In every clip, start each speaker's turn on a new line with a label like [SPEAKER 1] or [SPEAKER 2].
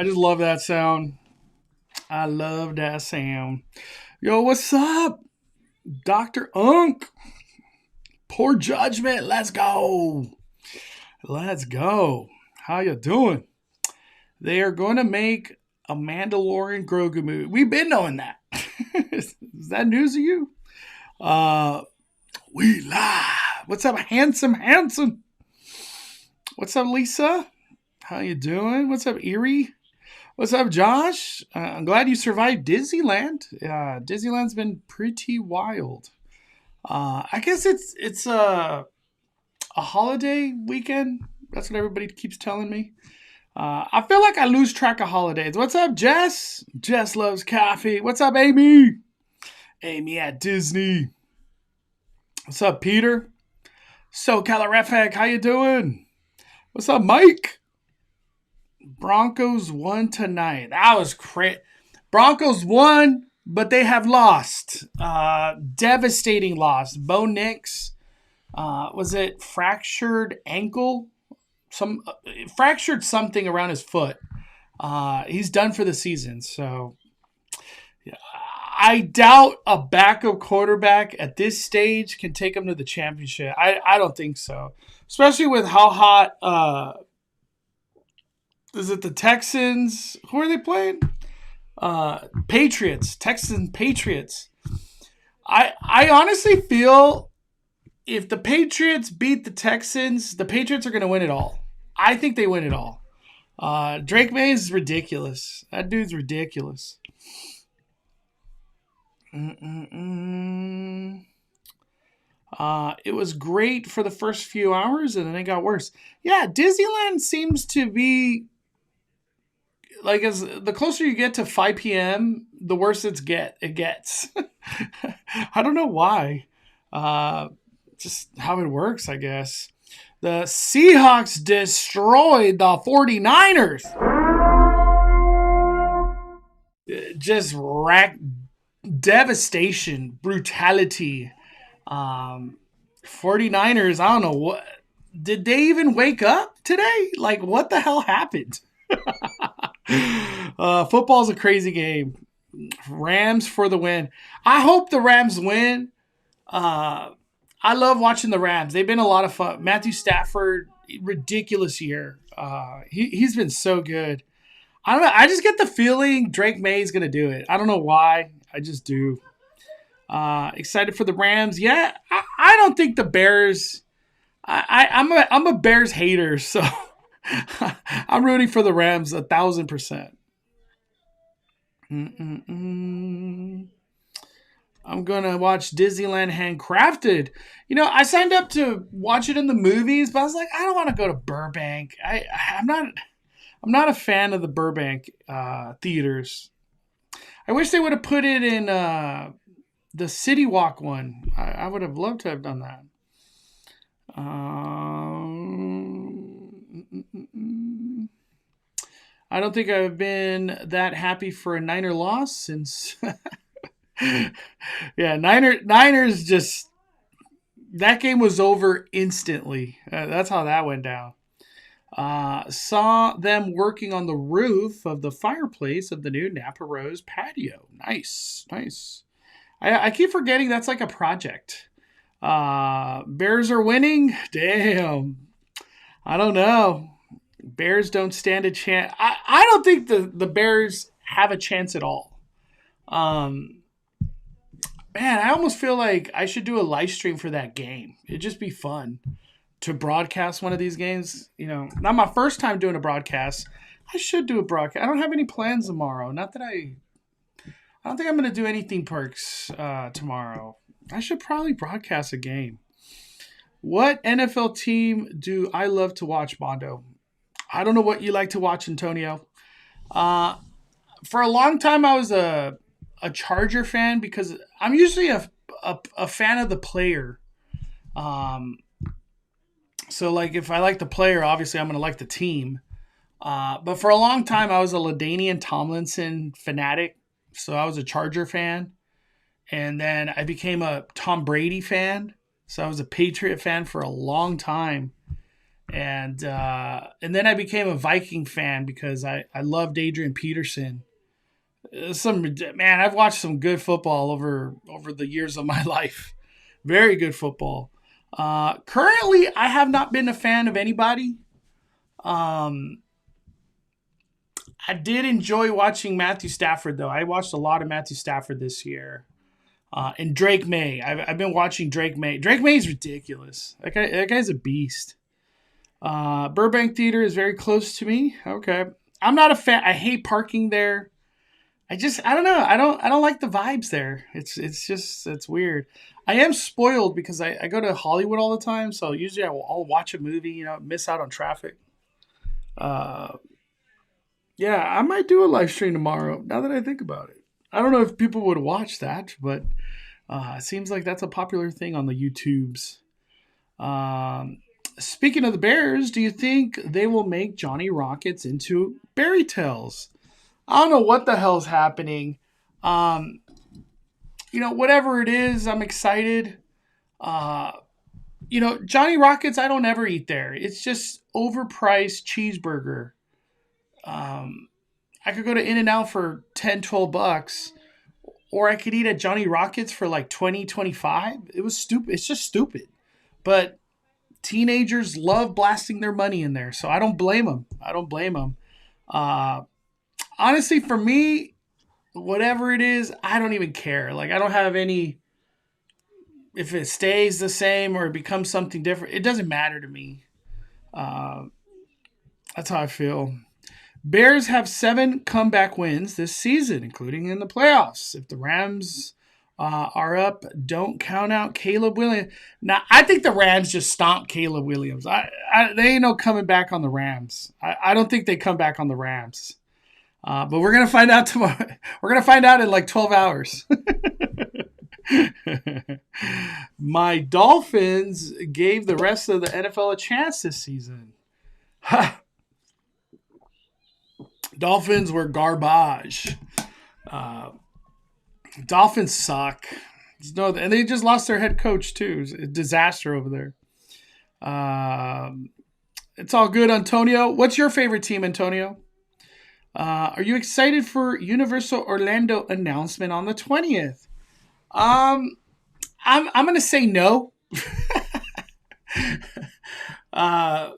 [SPEAKER 1] I just love that sound. I love that sound. Yo, what's up, Dr. Unk? Poor judgment. Let's go. Let's go. How you doing? They are going to make a Mandalorian Grogu movie. We've been knowing that. Is that news to you? Uh, we live. What's up, handsome? What's up, Lisa? How you doing? What's up, Erie? What's up, Josh? I'm glad you survived Disneyland. Disneyland's been pretty wild. I guess it's a holiday weekend. That's what everybody keeps telling me. I feel like I lose track of holidays. What's up, Jess? Jess loves coffee. What's up, Amy? Amy at Disney. What's up, Peter? So, Calorific, how you doing? What's up, Mike? Broncos won tonight. That was crazy. Broncos won, but they have lost. Devastating loss. Bo Nix, was it fractured ankle? Fractured something around his foot. He's done for the season. So yeah, I doubt a backup quarterback at this stage can take him to the championship. I don't think so, especially with how hot. Is it the Texans? Who are they playing? Patriots. Texans Patriots. I honestly feel if the Patriots beat the Texans, the Patriots are going to win it all. I think they win it all. Drake May is ridiculous. That dude's ridiculous. It was great for the first few hours, and then it got worse. Yeah, Disneyland seems to be like as the closer you get to 5 p.m., the worse it gets. I don't know why. Just how it works, I guess. The Seahawks destroyed the 49ers. Just devastation, brutality. 49ers, I don't know what. Did they even wake up today? Like, what the hell happened? Football's a crazy game. Rams for the win. I hope the Rams win. I love watching the Rams. They've been a lot of fun. Matthew Stafford, ridiculous year. He's been so good. I don't know. I just get the feeling Drake May is going to do it. I don't know why. I just do. Excited for the Rams. Yeah, I don't think the Bears. I'm a Bears hater, so I'm rooting for the Rams 1,000%. I'm going to watch Disneyland Handcrafted. You know, I signed up to watch it in the movies, but I was like, I don't want to go to Burbank. I'm not a fan of the Burbank theaters. I wish they would have put it in the City Walk one. I would have loved to have done that. I don't think I've been that happy for a Niner loss since... Yeah, Niners just... That game was over instantly. That's how that went down. Saw them working on the roof of the fireplace of the new Napa Rose patio. Nice. I keep forgetting that's like a project. Bears are winning? Damn. I don't know. Bears don't stand a chance. I don't think the Bears have a chance at all. Man, I almost feel like I should do a live stream for that game. It'd just be fun to broadcast one of these games. You know, not my first time doing a broadcast. I should do a broadcast. I don't have any plans tomorrow. Not that I don't think I'm going to do any theme parks tomorrow. I should probably broadcast a game. What NFL team do I love to watch, Mondo? I don't know what you like to watch, Antonio. For a long time, I was a Charger fan because I'm usually a fan of the player. So, like, if I like the player, obviously I'm going to like the team. But for a long time, I was a LaDainian Tomlinson fanatic. So I was a Charger fan. And then I became a Tom Brady fan. So I was a Patriot fan for a long time. And then I became a Viking fan because I loved Adrian Peterson. I've watched some good football over the years of my life. Very good football. Currently, I have not been a fan of anybody. Um, I did enjoy watching Matthew Stafford, though. I watched a lot of Matthew Stafford this year. And Drake May. I've been watching Drake May. Drake May is ridiculous. That guy's a beast. Burbank Theater is very close to me. Okay. I'm not a fan. I hate parking there. I don't know. I don't like the vibes there. It's weird. I am spoiled because I go to Hollywood all the time, so usually I'll watch a movie, miss out on traffic. Uh, yeah, I might do a live stream tomorrow. Now that I think about it, I don't know if people would watch that, but it seems like that's a popular thing on the YouTubes. Um, Speaking of the Bears, do you think they will make Johnny Rockets into Berry Tales? I don't know what the hell's happening. Um, Whatever it is, I'm excited. Uh, Johnny Rockets, I don't ever eat there. It's just overpriced cheeseburger. Um, I could go to In-N-Out for 10, $12, or I could eat at Johnny Rockets for like 20, 25. It was stupid. It's just stupid. But teenagers love blasting their money in there, so I don't blame them. I don't blame them. Uh, Honestly, for me, whatever it is, I don't even care. Like, I don't have any. If it stays the same or it becomes something different, it doesn't matter to me. Uh, that's how I feel. Bears have 7 comeback wins this season, including in the playoffs. If the Rams are up, don't count out Caleb Williams. Now, I think the Rams just stomped Caleb Williams. They ain't no coming back on the Rams. I don't think they come back on the Rams. But we're going to find out tomorrow. We're going to find out in like 12 hours. My Dolphins gave the rest of the NFL a chance this season. Dolphins were garbage. Dolphins suck. And they just lost their head coach, too. It was a disaster over there. It's all good, Antonio. What's your favorite team, Antonio? Are you excited for Universal Orlando announcement on the 20th? I'm gonna say no. I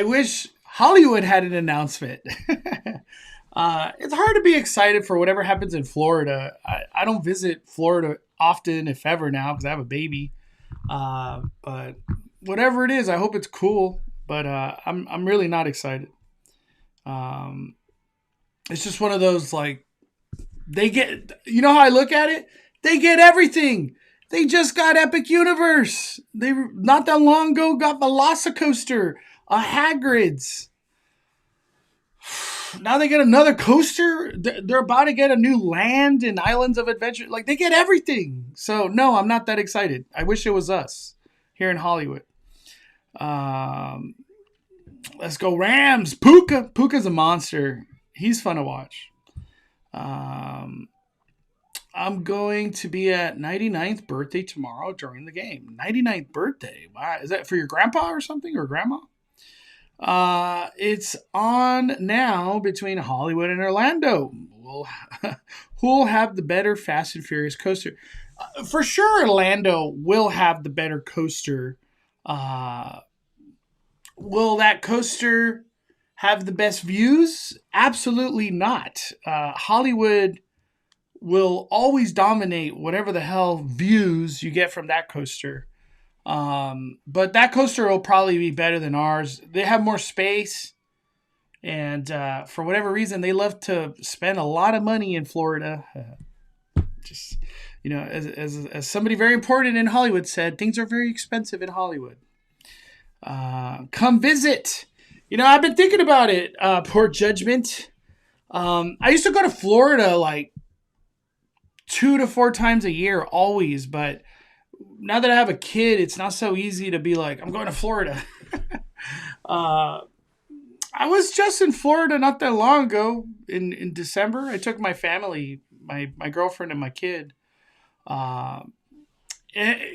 [SPEAKER 1] wish Hollywood had an announcement. It's hard to be excited for whatever happens in Florida. I don't visit Florida often, if ever, now because I have a baby. But whatever it is, I hope it's cool. But I'm really not excited. It's just one of those, like, they get, how I look at it? They get everything. They just got Epic Universe. They, not that long ago, got Velocicoaster, a Hagrid's. Now they get another coaster. They're about to get a new land and Islands of Adventure. Like, they get everything. So, no, I'm not that excited. I wish it was us here in Hollywood. Let's go Rams. Puka's a monster. He's fun to watch. I'm going to be at 99th birthday tomorrow during the game. 99th birthday. Wow. Is that for your grandpa or something, or grandma? It's on now between Hollywood and Orlando. Who'll have the better Fast and Furious coaster? For sure, Orlando will have the better coaster. Will that coaster have the best views? Absolutely not. Hollywood will always dominate whatever the hell views you get from that coaster. But that coaster will probably be better than ours. They have more space. And for whatever reason, they love to spend a lot of money in Florida. Just, as somebody very important in Hollywood said, things are very expensive in Hollywood. Come visit. I've been thinking about it. Poor judgment. I used to go to Florida like 2 to 4 times a year, always. But now that I have a kid, it's not so easy to be like, I'm going to Florida. I was just in Florida not that long ago in December. I took my family, my girlfriend and my kid.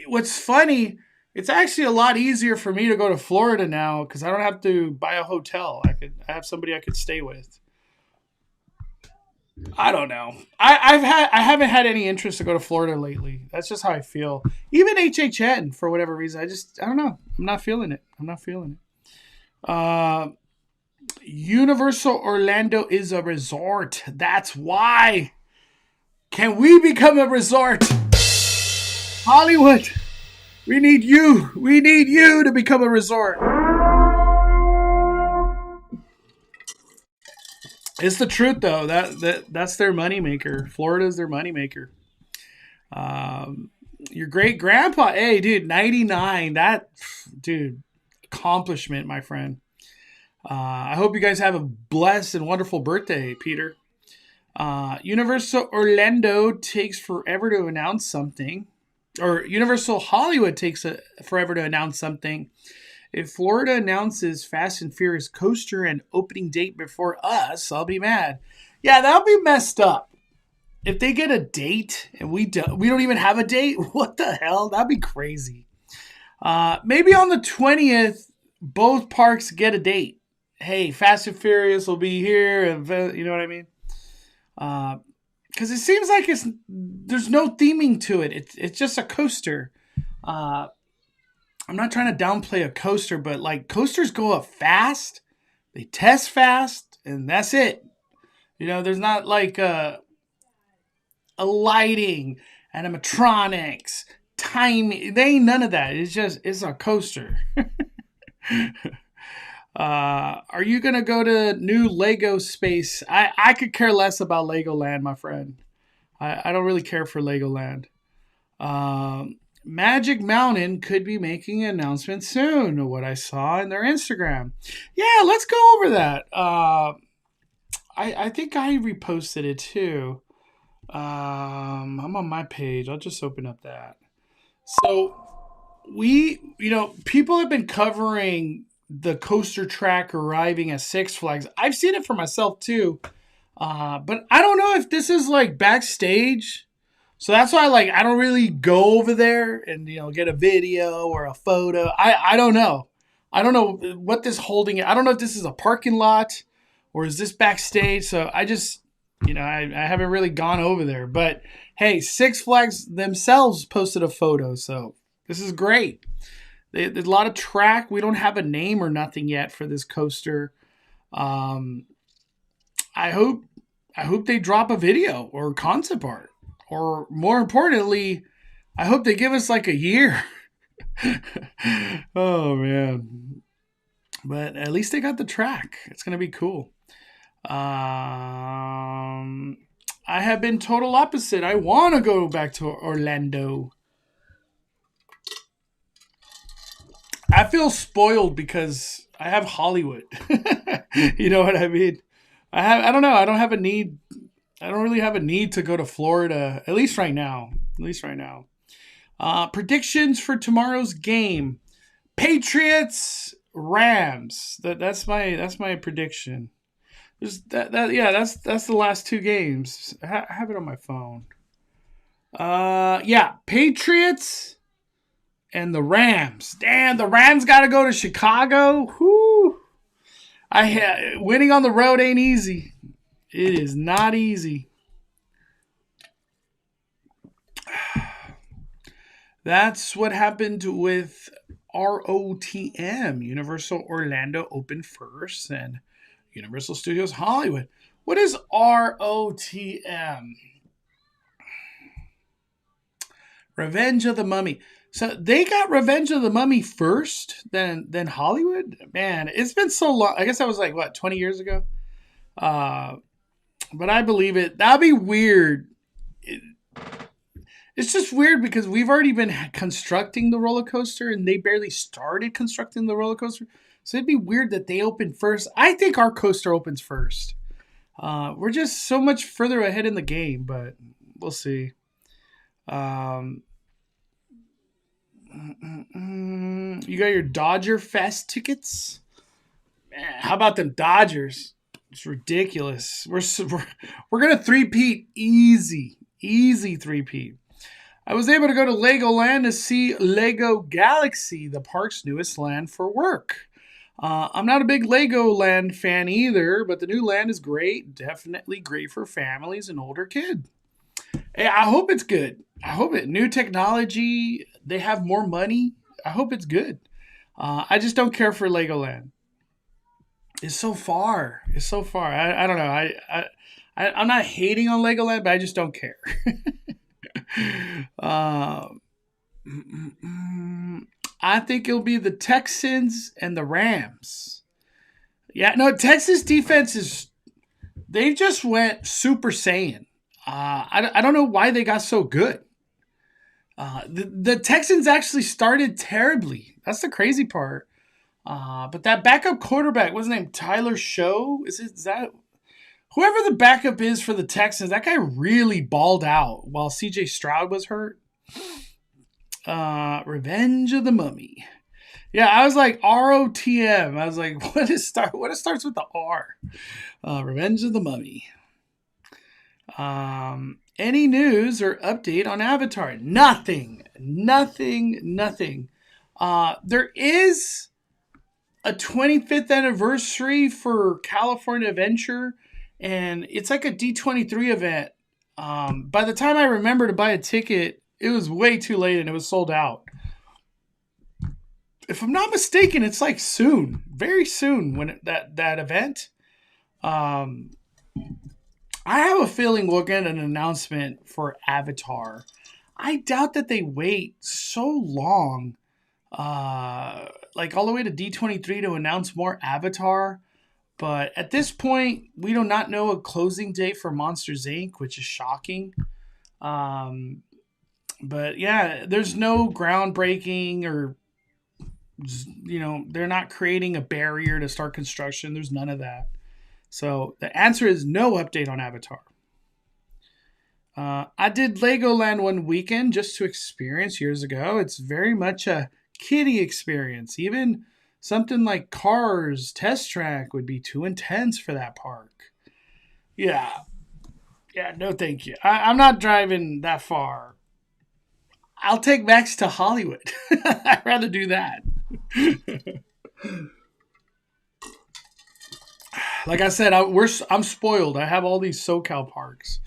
[SPEAKER 1] What's funny It's actually a lot easier for me to go to Florida now because I don't have to buy a hotel. I have somebody I could stay with. I don't know. I haven't had any interest to go to Florida lately. That's just how I feel. Even HHN for whatever reason. I don't know. I'm not feeling it. I'm not feeling it. Universal Orlando is a resort. That's why. Can we become a resort? Hollywood, we need you. We need you to become a resort. It's the truth, though. That's their moneymaker. Florida's their moneymaker. Your great grandpa, hey, dude, 99. That, dude, accomplishment, my friend. I hope you guys have a blessed and wonderful birthday, Peter. Universal Orlando takes forever to announce something, or Universal Hollywood takes forever to announce something. If Florida announces Fast and Furious coaster and opening date before us, I'll be mad. Yeah, that'll be messed up. If they get a date and we don't even have a date, what the hell? That'd be crazy. Maybe on the 20th, both parks get a date. Hey, Fast and Furious will be here, and you know what I mean? Because it seems like there's no theming to it. It's just a coaster. I'm not trying to downplay a coaster, but like coasters go up fast, they test fast, and that's it. You know, there's not like a lighting, animatronics, timing. They ain't none of that. It's a coaster. Are you gonna go to new Lego space? I could care less about Legoland, my friend. I don't really care for Legoland. Magic Mountain could be making an announcement soon. What I saw in their Instagram. Yeah, let's go over that. I think I reposted it too. I'm on my page. I'll just open up that. So people have been covering the coaster track arriving at Six Flags. I've seen it for myself too. But I don't know if this is like backstage. So that's why I don't really go over there and get a video or a photo. I don't know. I don't know what this holding. I don't know if this is a parking lot or is this backstage. So I just I haven't really gone over there. But hey, Six Flags themselves posted a photo, so this is great. There's a lot of track. We don't have a name or nothing yet for this coaster. I hope they drop a video or concept art. Or more importantly, I hope they give us like a year. Oh, man. But at least they got the track. It's going to be cool. I have been total opposite. I want to go back to Orlando. I feel spoiled because I have Hollywood. You know what I mean? I don't know. I don't really have a need to go to Florida, at least right now. Predictions for tomorrow's game: Patriots, Rams. That's my prediction. That's the last two games. I have it on my phone. Patriots and the Rams. Damn, the Rams got to go to Chicago. Whoo! Winning on the road ain't easy. It is not easy. That's what happened with ROTM. Universal Orlando opened first and Universal Studios Hollywood. What is ROTM? Revenge of the Mummy. So they got Revenge of the Mummy first, then Hollywood? Man, it's been so long. I guess that was 20 years ago? But I believe it. That'd be weird. It's just weird because we've already been constructing the roller coaster and they barely started constructing the roller coaster. So it'd be weird that they open first. I think our coaster opens first. We're just so much further ahead in the game, but we'll see. You got your Dodger Fest tickets? Man, how about them Dodgers? It's ridiculous. We're gonna three-peat easy three-peat. I was able to go to Legoland to see Lego Galaxy, the park's newest land for work. I'm not a big Legoland fan either, but the new land is great. Definitely great for families and older kids. Hey, I hope it's good. I hope it. New technology. They have more money. I hope it's good. I just don't care for Legoland. It's so far. It's so far. I don't know. I'm not hating on Legoland, but I just don't care. uh, I think it'll be the Texans and the Rams. Yeah, no, Texas defense is. They just went Super Saiyan. I don't know why they got so good. The Texans actually started terribly. That's the crazy part. But that backup quarterback, what's his name? Tyler Show? Is that whoever the backup is for the Texans? That guy really balled out while C.J. Stroud was hurt. Revenge of the Mummy. Yeah, I was like ROTM. I was like, what starts with the R? Revenge of the Mummy. Any news or update on Avatar? Nothing. There is a 25th anniversary for California Adventure, and it's like a D23 event. By the time I remember to buy a ticket, it was way too late and it was sold out. If I'm not mistaken, it's like soon, very soon when that event. I have a feeling we'll get an announcement for Avatar. I doubt that they wait so long, like all the way to D23 to announce more Avatar. But at this point, we do not know a closing date for Monsters Inc., which is shocking. But yeah, there's no groundbreaking or, they're not creating a barrier to start construction. There's none of that. So the answer is no update on Avatar. I did Legoland one weekend just to experience years ago. It's very much a kiddie experience. Even something like Cars Test Track would be too intense for that park. Yeah, no thank you. I'm not driving that far. I'll take Max to Hollywood. I'd rather do that. Like I said, I'm spoiled. I have all these SoCal parks.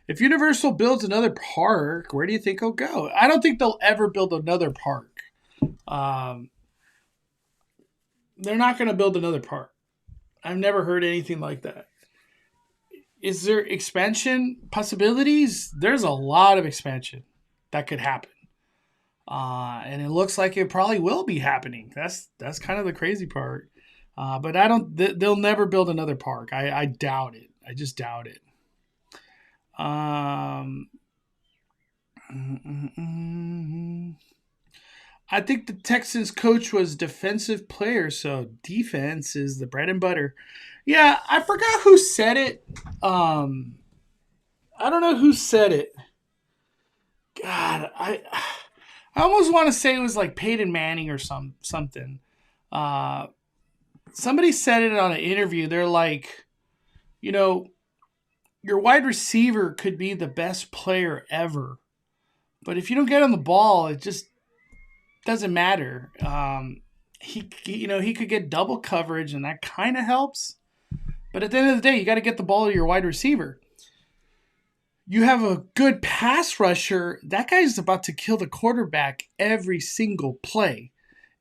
[SPEAKER 1] If Universal builds another park, where do you think it'll go? I don't think they'll ever build another park. They're not going to build another park. I've never heard anything like that. Is there expansion possibilities? There's a lot of expansion that could happen. And it looks like it probably will be happening. That's kind of the crazy part. But they'll never build another park. I doubt it. I just doubt it. I think the Texans coach was defensive player, so defense is the bread and butter. Yeah, I forgot who said it. I don't know who said it. God, I almost want to say it was like Peyton Manning or something. Somebody said it on an interview. They're like, your wide receiver could be the best player ever, but if you don't get on the ball, it just doesn't matter. He could get double coverage, and that kind of helps. But at the end of the day, you got to get the ball to your wide receiver. You have a good pass rusher. That guy's about to kill the quarterback every single play.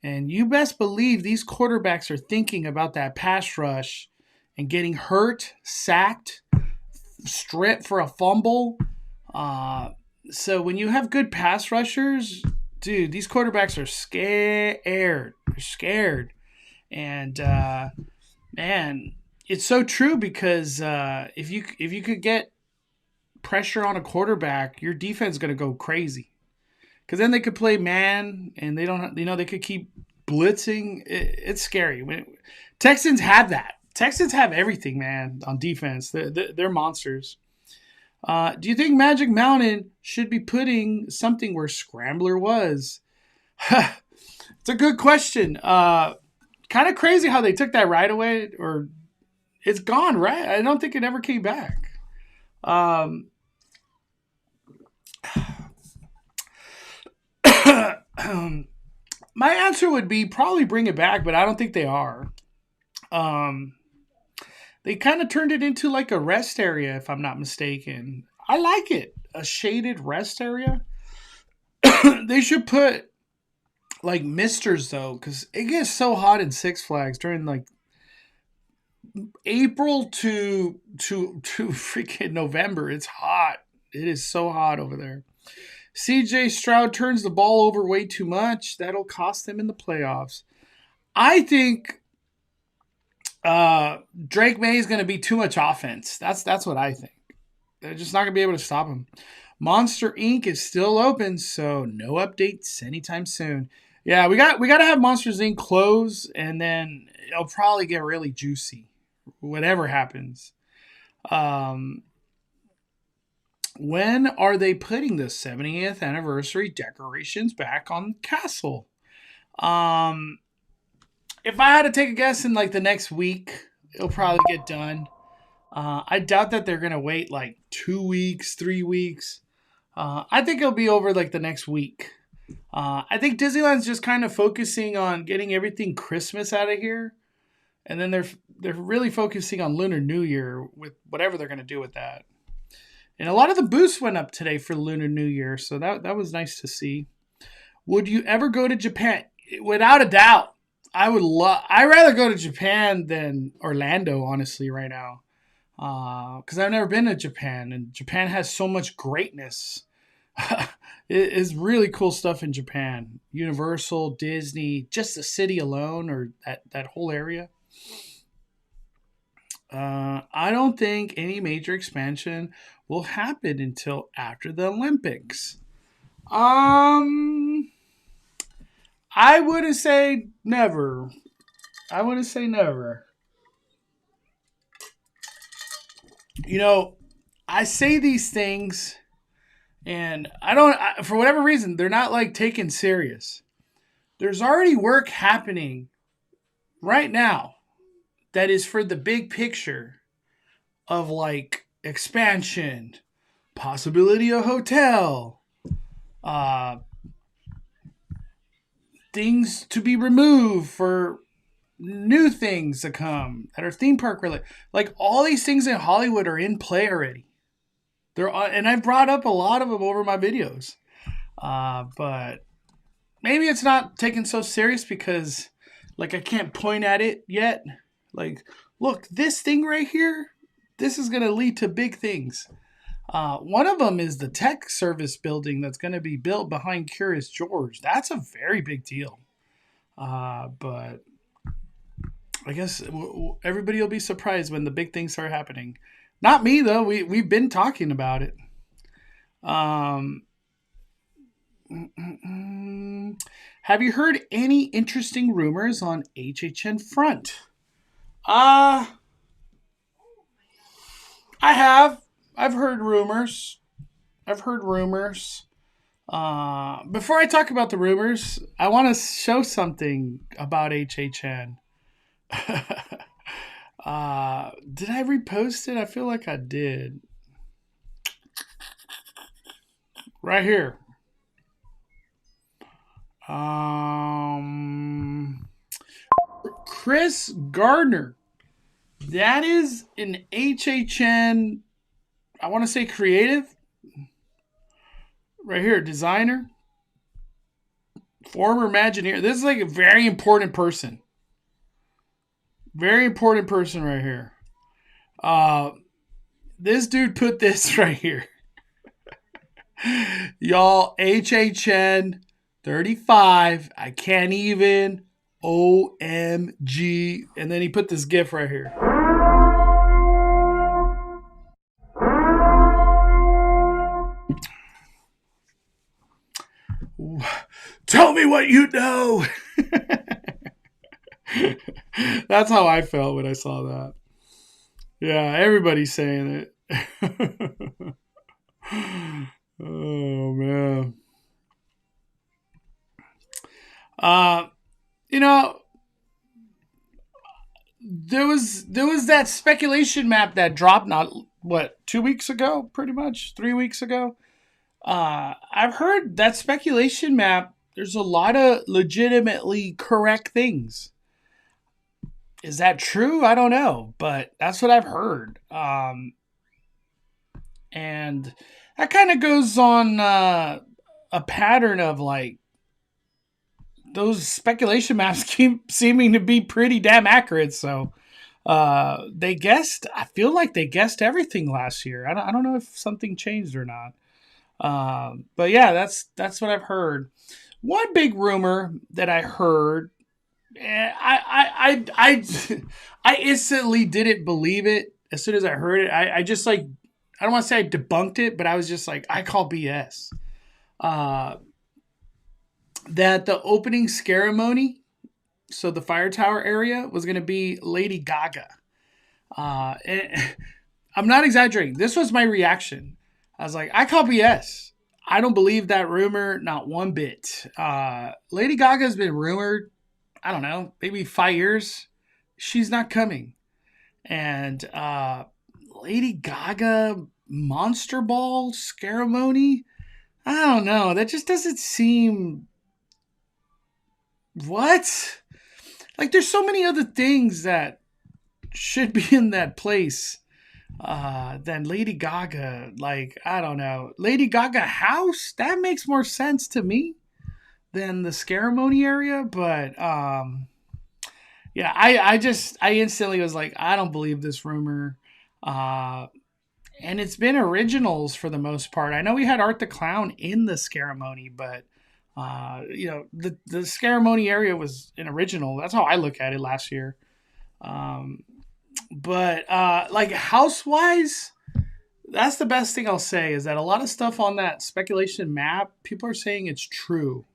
[SPEAKER 1] And you best believe these quarterbacks are thinking about that pass rush and getting hurt, sacked, stripped for a fumble. So when you have good pass rushers, dude, these quarterbacks are scared. They're scared. And, man, it's so true because if you could get pressure on a quarterback, your defense is going to go crazy. Because then they could play man, and they don't. They could keep blitzing. It's scary. Texans have that. Texans have everything, man, on defense. They're monsters. Do you think Magic Mountain should be putting something where Scrambler was? It's a good question. Kind of crazy how they took that right away, or it's gone, right? I don't think it ever came back. My answer would be probably bring it back, but I don't think they are. Um, they kind of turned it into like a rest area, if I'm not mistaken. I like it. A shaded rest area. They should put like misters though, because it gets so hot in Six Flags during like April to freaking November. It's hot. It is so hot over there. CJ Stroud turns the ball over way too much. That'll cost them in the playoffs. I think Drake May is going to be too much offense. That's what I think. They're just not going to be able to stop him. Monster Inc. is still open, so no updates anytime soon. Yeah, we got to have Monsters Inc. close, and then it'll probably get really juicy. Whatever happens. When are they putting the 70th anniversary decorations back on the castle? If I had to take a guess, in like the next week, it'll probably get done. I doubt that they're gonna wait like 2 weeks, 3 weeks. I think it'll be over like the next week. I think Disneyland's just kind of focusing on getting everything Christmas out of here, and then they're really focusing on Lunar New Year with whatever they're gonna do with that. And a lot of the booths went up today for Lunar New Year, so that was nice to see. Would you ever go to Japan? Without a doubt, I would love. I'd rather go to Japan than Orlando, honestly, right now, because I've never been to Japan, and Japan has so much greatness. It is really cool stuff in Japan. Universal, Disney, just the city alone, or that whole area. I don't think any major expansion will happen until after the Olympics. I wouldn't say never. I wouldn't say never. You know, I say these things, and for whatever reason, they're not like taken serious. There's already work happening right now that is for the big picture of like expansion, possibility of hotel, things to be removed for new things to come that are theme park related. Like all these things in Hollywood are in play already. And I've brought up a lot of them over my videos, but maybe it's not taken so serious because like I can't point at it yet. Like, look, this thing right here, this is going to lead to big things. One of them is the tech service building that's going to be built behind Curious George. That's a very big deal. But I guess everybody will be surprised when the big things start happening. Not me, though. We've been talking about it. Have you heard any interesting rumors on HHN front? I have. I've heard rumors. Before I talk about the rumors, I want to show something about HHN. Did I repost it? I feel like I did. Right here. Chris Gardner. That is an HHN, I want to say creative. Right here, designer. Former Imagineer. This is like a very important person. Very important person right here. This dude put this right here. Y'all, HHN 35. I can't even. OMG. And then he put this GIF right here. Tell me what you know. That's how I felt when I saw that. Yeah, everybody's saying it. Oh man. You know, there was that speculation map that dropped 2 weeks ago, pretty much 3 weeks ago. I've heard that speculation map there's a lot of legitimately correct things. Is that true? I don't know, but that's what I've heard. And that kind of goes on a pattern of like those speculation maps keep seeming to be pretty damn accurate. So they guessed. I feel like they guessed everything last year. I don't know if something changed or not. But yeah, that's what I've heard. One big rumor that I heard, I instantly didn't believe it as soon as I heard it. I just like, I don't want to say I debunked it, but I was just like, I call BS. That the opening ceremony, so the fire tower area, was going to be Lady Gaga. I'm not exaggerating. This was my reaction. I was like, I call BS. I don't believe that rumor, not one bit. Lady Gaga has been rumored, I don't know, maybe 5 years. She's not coming. And Lady Gaga Monster Ball ceremony, I don't know. That just doesn't seem... What? Like, there's so many other things that should be in that place than Lady Gaga. Like, I don't know. Lady Gaga house? That makes more sense to me than the ceremony area. But, yeah, I instantly was like, I don't believe this rumor. And it's been originals for the most part. I know we had Art the Clown in the ceremony, but the ceremony area was an original. That's how I look at it last year. But like house-wise, that's the best thing I'll say is that a lot of stuff on that speculation map, people are saying it's true.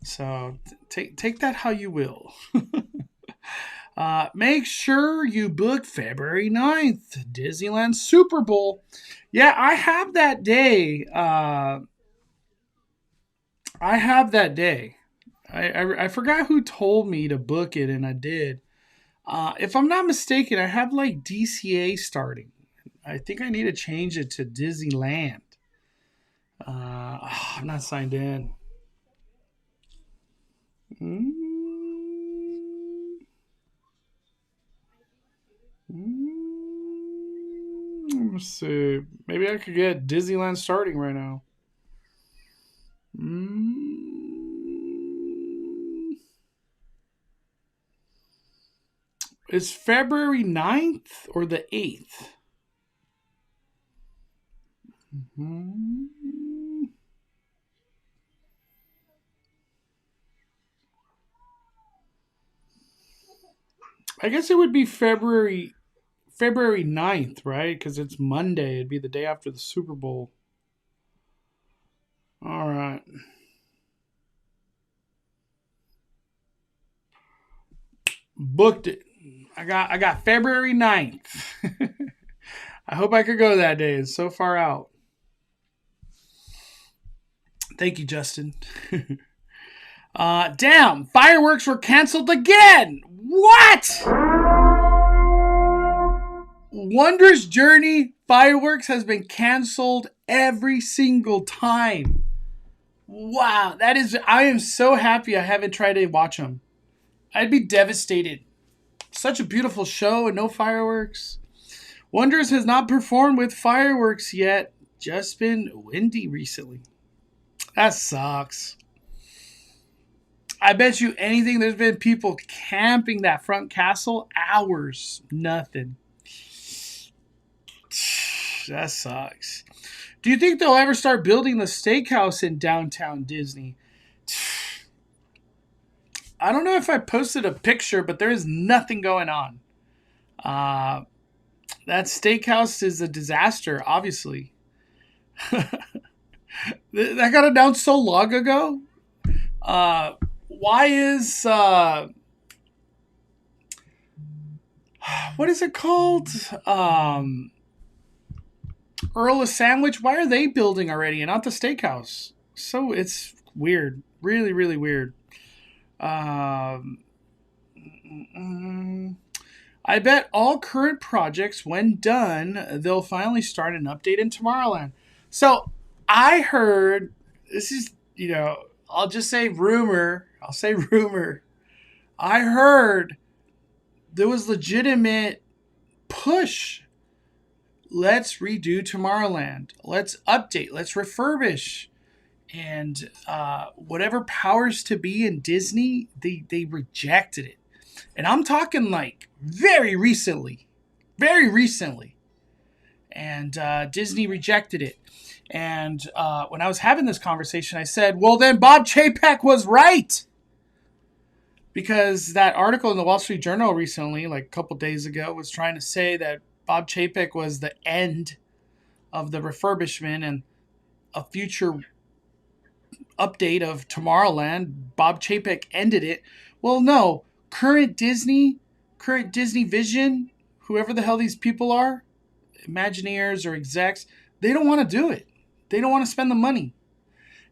[SPEAKER 1] So take that how you will. Make sure you book February 9th, Disneyland Super Bowl. Yeah, I have that day. I forgot who told me to book it, and I did. If I'm not mistaken, I have like DCA starting. I think I need to change it to Disneyland. I'm not signed in. Let's see. Maybe I could get Disneyland starting right now. Is February 9th or the 8th? I guess it would be February 9th, right? Because it's Monday. It'd be the day after the Super Bowl. All right. Booked it. I got February 9th. I hope I could go that day. It's so far out. Thank you, Justin. Damn, fireworks were canceled again. What? Wondrous Journey fireworks has been canceled every single time. Wow, I am so happy I haven't tried to watch them. I'd be devastated. Such a beautiful show and no fireworks. Wondrous has not performed with fireworks yet. Just been windy recently. That sucks. I bet you anything there's been people camping that front castle hours. Nothing. That sucks. Do you think they'll ever start building the steakhouse in downtown Disney? I don't know if I posted a picture, but there is nothing going on. That steakhouse is a disaster, obviously. That got announced so long ago. Why is what is it called? Earl of Sandwich. Why are they building already and not the steakhouse? So it's weird. Really, really weird. I bet all current projects, when done, they'll finally start an update in Tomorrowland. So I heard, this is, I'll just say rumor. I'll say rumor. I heard there was legitimate push. Let's redo Tomorrowland. Let's update. Let's refurbish. And whatever powers to be in Disney, they rejected it. And I'm talking like very recently. Very recently. And Disney rejected it. And when I was having this conversation, I said, well, then Bob Chapek was right. Because that article in the Wall Street Journal recently, like a couple days ago, was trying to say that Bob Chapek was the end of the refurbishment and a future update of Tomorrowland. Bob Chapek ended it. Well, no. Current Disney Vision, whoever the hell these people are, Imagineers or execs, they don't want to do it. They don't want to spend the money.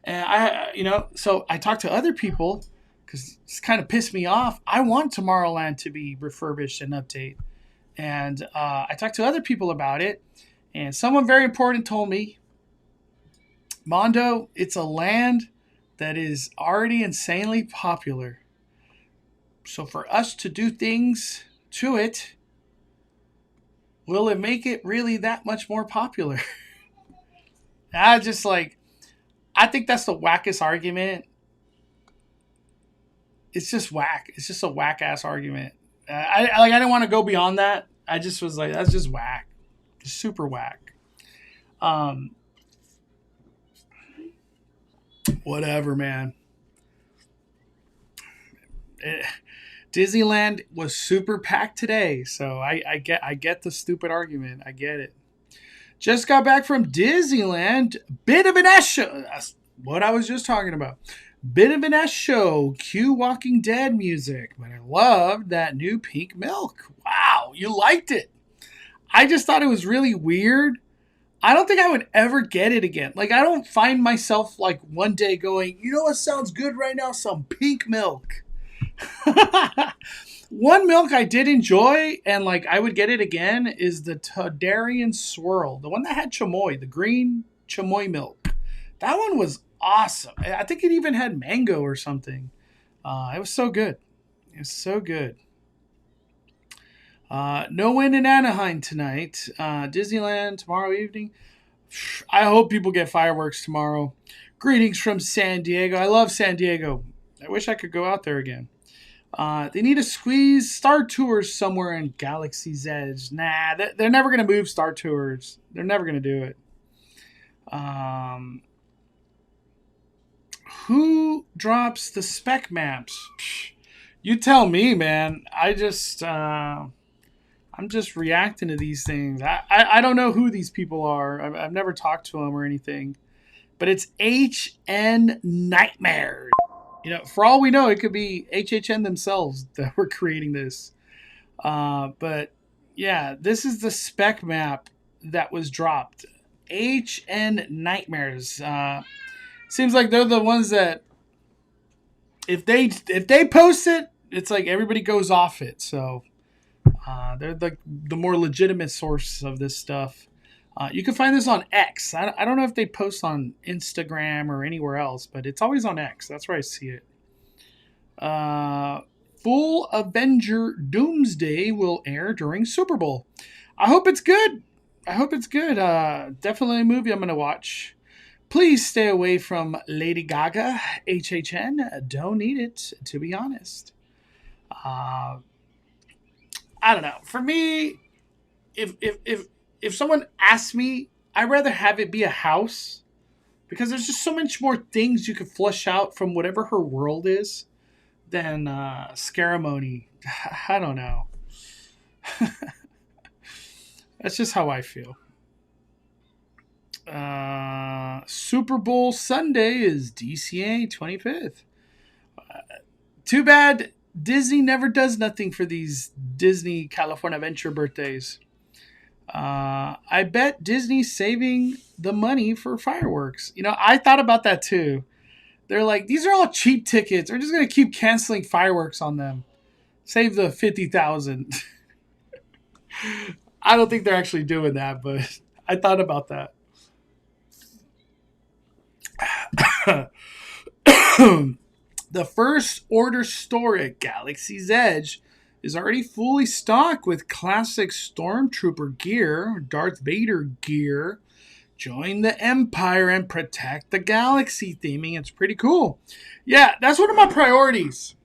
[SPEAKER 1] And so I talked to other people because it's kind of pissed me off. I want Tomorrowland to be refurbished and update. And I talked to other people about it. And someone very important told me, Mondo, it's a land that is already insanely popular. So for us to do things to it, will it make it really that much more popular? I think that's the wackest argument. It's just whack. It's just a whack ass argument. I didn't want to go beyond that. I just was like, that's just whack, just super whack. Whatever, man. Disneyland was super packed today, so I get the stupid argument. I get it. Just got back from Disneyland. Bit of an S show. That's what I was just talking about. Bit of an S show. Cue Walking Dead music. But I loved that new pink milk. Wow, you liked it. I just thought it was really weird. I don't think I would ever get it again. Like, I don't find myself like one day going, you know what sounds good right now? Some pink milk. One milk I did enjoy, and like I would get it again, is the Tadarian Swirl, the one that had chamoy, the green chamoy milk. That one was awesome. I think it even had mango or something. It was so good. It was so good. No wind in Anaheim tonight. Disneyland tomorrow evening. I hope people get fireworks tomorrow. Greetings from San Diego. I love San Diego. I wish I could go out there again. They need to squeeze Star Tours somewhere in Galaxy's Edge. Nah, they're never going to move Star Tours. They're never going to do it. Who drops the spec maps? You tell me, man. I'm just reacting to these things. I don't know who these people are. I've never talked to them or anything. But it's HN Nightmares. You know, for all we know, it could be HHN themselves that were creating this. But yeah, this is the spec map that was dropped. HN Nightmares. Seems like they're the ones that if they post it, it's like everybody goes off it. So they're the more legitimate source of this stuff. You can find this on X. I don't know if they post on Instagram or anywhere else, but it's always on X. That's where I see it. Full Avenger Doomsday will air during Super Bowl. I hope it's good. Definitely a movie I'm going to watch. Please stay away from Lady Gaga. HHN. Don't need it, to be honest. I don't know. For me, if someone asks me, I'd rather have it be a house because there's just so much more things you could flush out from whatever her world is than Scaramony. I don't know. That's just how I feel. Super Bowl Sunday is DCA 25th. Too bad Disney never does nothing for these Disney California Adventure birthdays. I bet Disney's saving the money for fireworks. You know, I thought about that too. They're like, these are all cheap tickets. We're just going to keep canceling fireworks on them. Save the $50,000. I don't think they're actually doing that, but I thought about that. The first order store at Galaxy's Edge is already fully stocked with classic Stormtrooper gear, Darth Vader gear. Join the Empire and protect the galaxy theming. It's pretty cool. Yeah, that's one of my priorities.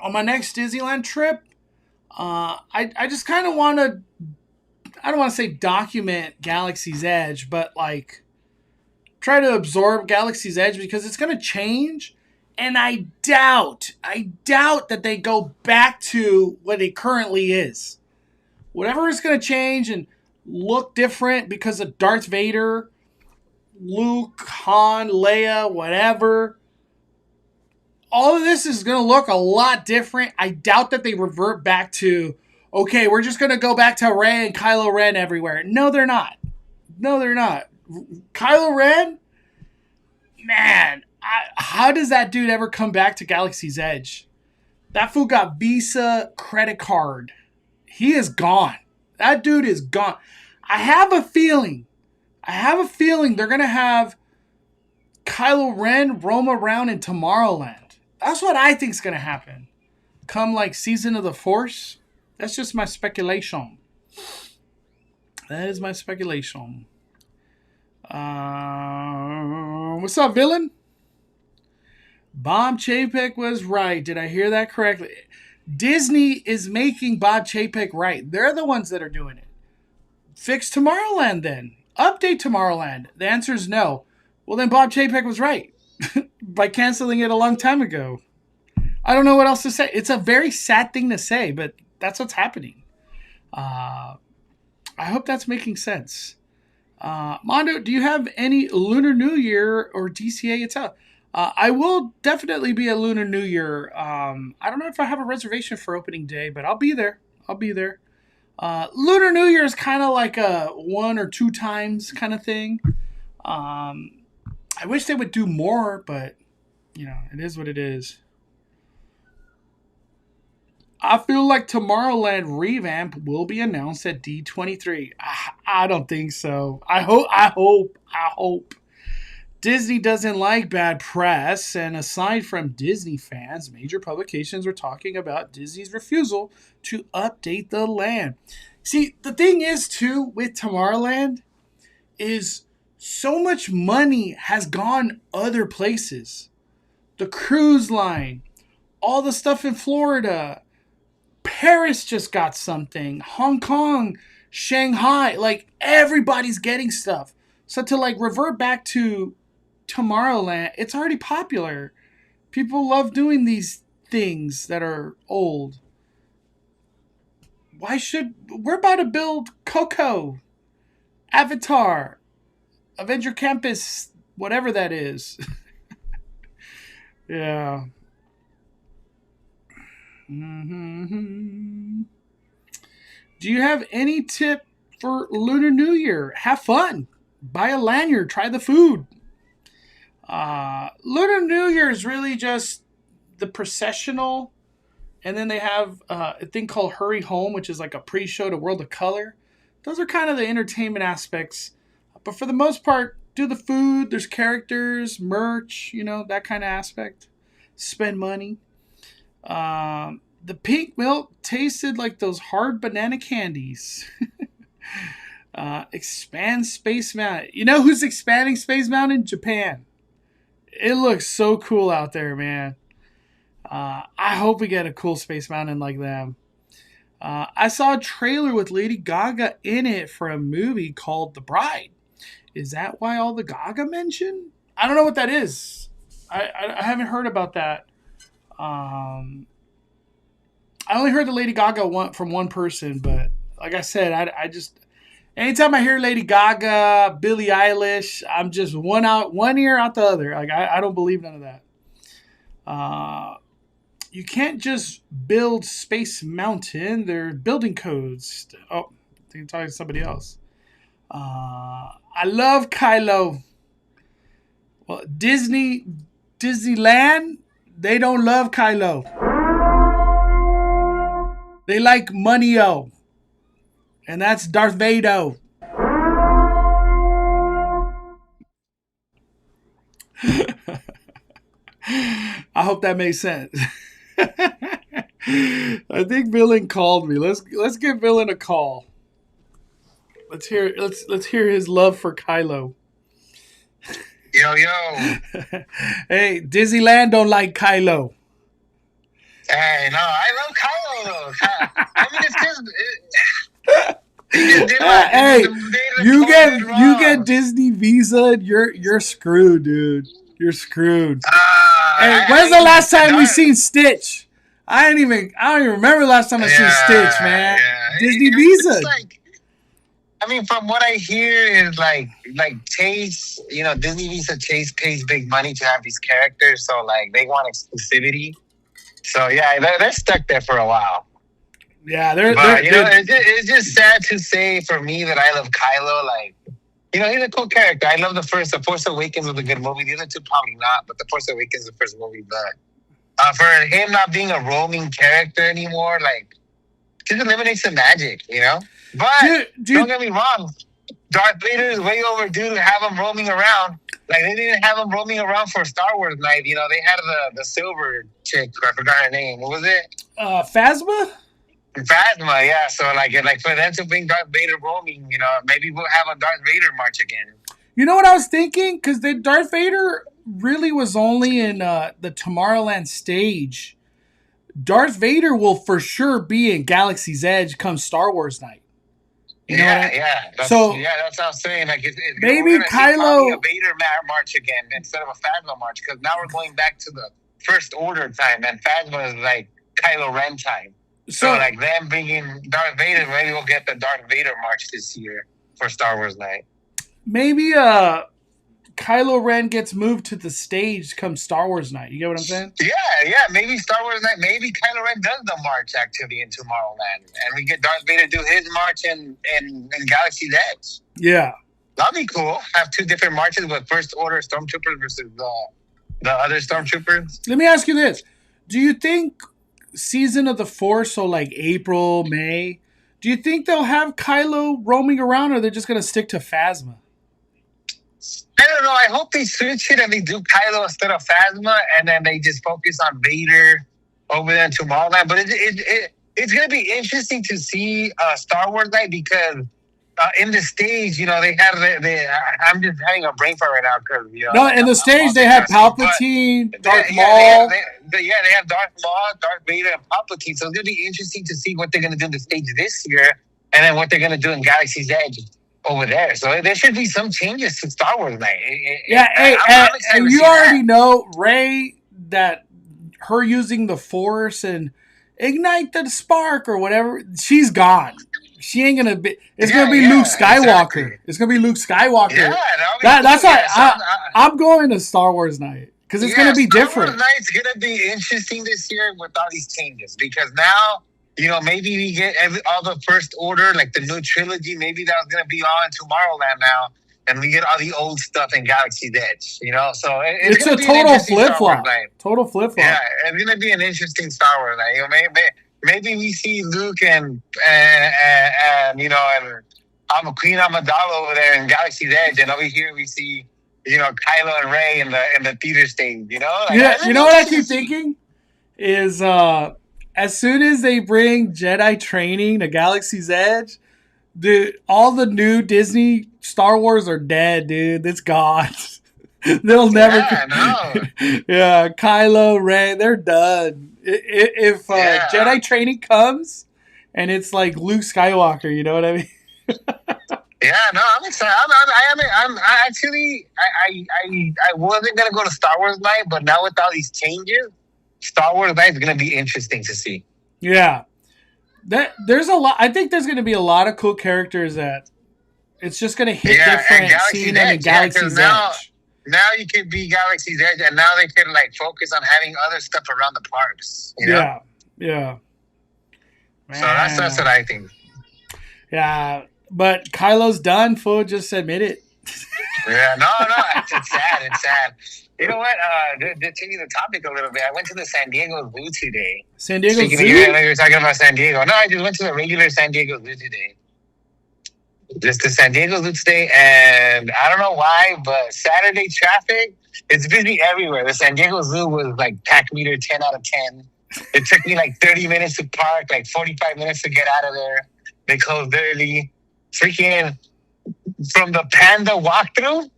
[SPEAKER 1] On my next Disneyland trip, I just kind of want to, I don't want to say document Galaxy's Edge, but like try to absorb Galaxy's Edge because it's going to change. And I doubt that they go back to what it currently is. Whatever is going to change and look different because of Darth Vader, Luke, Han, Leia, whatever. All of this is going to look a lot different. I doubt that they revert back to, okay, we're just going to go back to Rey and Kylo Ren everywhere. No, they're not. Kylo Ren, man, how does that dude ever come back to Galaxy's Edge? That fool got Visa credit card. He is gone. That dude is gone. I have a feeling they're going to have Kylo Ren roam around in Tomorrowland. That's what I think is going to happen. Come like Season of the Force. That's just my speculation. That is my speculation. What's up, villain? Bob Chapek was right. Did I hear that correctly? Disney is making Bob Chapek right. They're the ones that are doing it. Fix Tomorrowland then. Update Tomorrowland. The answer is no. Well, then Bob Chapek was right by canceling it a long time ago. I don't know what else to say. It's a very sad thing to say, but that's what's happening. I hope that's making sense. Mondo, do you have any Lunar New Year or DCA itself? I will definitely be a Lunar New Year. I don't know if I have a reservation for opening day, but I'll be there. Lunar New Year is kind of like a 1 or 2 times kind of thing. I wish they would do more, but, you know, it is what it is. I feel like Tomorrowland revamp will be announced at D23. I don't think so. I hope. Disney doesn't like bad press, and aside from Disney fans, major publications are talking about Disney's refusal to update the land. See, the thing is, too, with Tomorrowland, is so much money has gone other places. The cruise line, all the stuff in Florida, Paris just got something, Hong Kong, Shanghai, like everybody's getting stuff. So to like revert back to Tomorrowland, it's already popular. People love doing these things that are old. We're about to build Coco, Avatar, Avenger Campus, whatever that is. Yeah. Mm-hmm. Do you have any tip for Lunar New Year? Have fun. Buy a lanyard. Try the food. Lunar New Year is really just the processional. And then they have a thing called Hurry Home, which is like a pre-show to World of Color. Those are kind of the entertainment aspects. But for the most part, do the food. There's characters, merch, you know, that kind of aspect. Spend money. The pink milk tasted like those hard banana candies. Expand Space Mountain. You know who's expanding Space Mountain? Japan. It looks so cool out there, man. I hope we get a cool Space Mountain like them. I saw a trailer with Lady Gaga in it for a movie called The Bride. Is that why all the Gaga mention? I don't know what that is. I haven't heard about that. I only heard the Lady Gaga from one person, but like I said, I just anytime I hear Lady Gaga, Billie Eilish, I'm just one ear out the other. Like I don't believe none of that. You can't just build Space Mountain. There are building codes. Oh, I think I'm talking to somebody else. I love Kylo. Well, Disneyland, they don't love Kylo. They like Money-O. And that's Darth Vader. I hope that makes sense. I think Villain called me. Let's give Villain a call. Let's hear his love for Kylo.
[SPEAKER 2] Yo, yo.
[SPEAKER 1] Hey, Disneyland don't like Kylo.
[SPEAKER 2] Hey, no, I love Kylo though. I mean, it's because he just did
[SPEAKER 1] Hey,
[SPEAKER 2] you
[SPEAKER 1] you get Disney Visa, and you're screwed, dude. You're screwed. Hey, when's the last time we seen Stitch? I don't even remember the last time I seen Stitch, man.
[SPEAKER 2] Yeah.
[SPEAKER 1] Disney Visa.
[SPEAKER 2] Like, I mean, from what I hear is like Chase, Disney Visa Chase pays big money to have these characters, so like they want exclusivity. So yeah, they're stuck there for a while.
[SPEAKER 1] Yeah,
[SPEAKER 2] it's just sad to say for me that I love Kylo. Like, he's a cool character. I love The Force Awakens was a good movie. The other two probably not, but The Force Awakens is the first movie. But for him not being a roaming character anymore, like, just eliminates the magic, But don't get me wrong, Darth Vader is way overdue to have him roaming around. Like, they didn't have him roaming around for Star Wars night. They had the silver chick. I forgot her name. What was it?
[SPEAKER 1] Phasma?
[SPEAKER 2] Phasma, yeah. So, like for them to bring Darth Vader roaming, maybe we'll have a Darth Vader march again.
[SPEAKER 1] You know what I was thinking? Because Darth Vader really was only in the Tomorrowland stage. Darth Vader will for sure be in Galaxy's Edge come Star Wars night.
[SPEAKER 2] That's what I'm saying. Like,
[SPEAKER 1] maybe Kylo
[SPEAKER 2] a Vader march again instead of a Phasma march, because now we're going back to the First Order time, and Phasma is like Kylo Ren time. So like them bringing Darth Vader, maybe we'll get the Darth Vader march this year for Star Wars night.
[SPEAKER 1] Maybe Kylo Ren gets moved to the stage come Star Wars night. You get what I'm saying?
[SPEAKER 2] Yeah. Maybe Star Wars night. Maybe Kylo Ren does the march activity in Tomorrowland, and we get Darth Vader do his march in Galaxy's Edge.
[SPEAKER 1] Yeah,
[SPEAKER 2] that'd be cool. Have two different marches with First Order Stormtroopers versus the other Stormtroopers.
[SPEAKER 1] Let me ask you this: do you think Season of the Force, so like April, May, do you think they'll have Kylo roaming around, or they're just gonna stick to Phasma?
[SPEAKER 2] I don't know. I hope they switch it and they do Kylo instead of Phasma, and then they just focus on Vader over there in Tomorrowland. But it's going to be interesting to see Star Wars night, because in the stage, they have I'm just having a brain fart right now because
[SPEAKER 1] no, in the stage they have Palpatine, Darth Maul.
[SPEAKER 2] They have Darth Maul, Darth Vader, and Palpatine. So it's going to be interesting to see what they're going to do in the stage this year, and then what they're going to do in Galaxy's Edge over there. So there should be some changes to Star Wars night.
[SPEAKER 1] And you already know Rey, that her using the Force and ignite the spark or whatever, she's gone. She ain't gonna be. It's gonna be Luke Skywalker. Exactly. It's gonna be Luke Skywalker. Yeah, that's why I'm going to Star Wars night, because it's gonna be different.
[SPEAKER 2] Star Wars night's gonna be interesting this year with all these changes, because now maybe we get all the First Order, like the new trilogy. Maybe that's gonna be all in Tomorrowland now, and we get all the old stuff in Galaxy's Edge. So it's
[SPEAKER 1] a total flip flop. Total flip flop.
[SPEAKER 2] Yeah, it's gonna be an interesting Star Wars night. Maybe we see Luke and Queen Amidala over there in Galaxy's Edge, and over here we see Kylo and Rey in the theater stage. You know
[SPEAKER 1] what I keep thinking is as soon as they bring Jedi training to Galaxy's Edge, dude, all the new Disney Star Wars are dead, dude. It's gone. They'll never. Yeah, Kylo, Rey, they're done. If Jedi training comes and it's like Luke Skywalker, you know what I mean?
[SPEAKER 2] Yeah, no, I'm excited. I wasn't gonna go to Star Wars night, but now with all these changes, Star Wars night is gonna be interesting to see.
[SPEAKER 1] Yeah, there's a lot. I think there's gonna be a lot of cool characters that it's just gonna hit different seeing them in Galaxy's Edge.
[SPEAKER 2] Now you can be Galaxy's Edge, and now they can focus on having other stuff around the parks.
[SPEAKER 1] Yeah.
[SPEAKER 2] So that's what I think.
[SPEAKER 1] Yeah, but Kylo's done, fool. Just admit it.
[SPEAKER 2] Yeah, no, it's sad. It's sad. You know what? To change the topic a little bit, I went to the San Diego Zoo today.
[SPEAKER 1] San Diego Zoo?
[SPEAKER 2] You were talking about San Diego. No, I just went to the regular San Diego Zoo today. Just the San Diego Zoo today, and I don't know why, but Saturday traffic It's busy everywhere. The San Diego Zoo was like pack meter 10 out of 10. It took me like 30 minutes to park, like 45 minutes to get out of there. They closed early. Freaking from the panda walkthrough,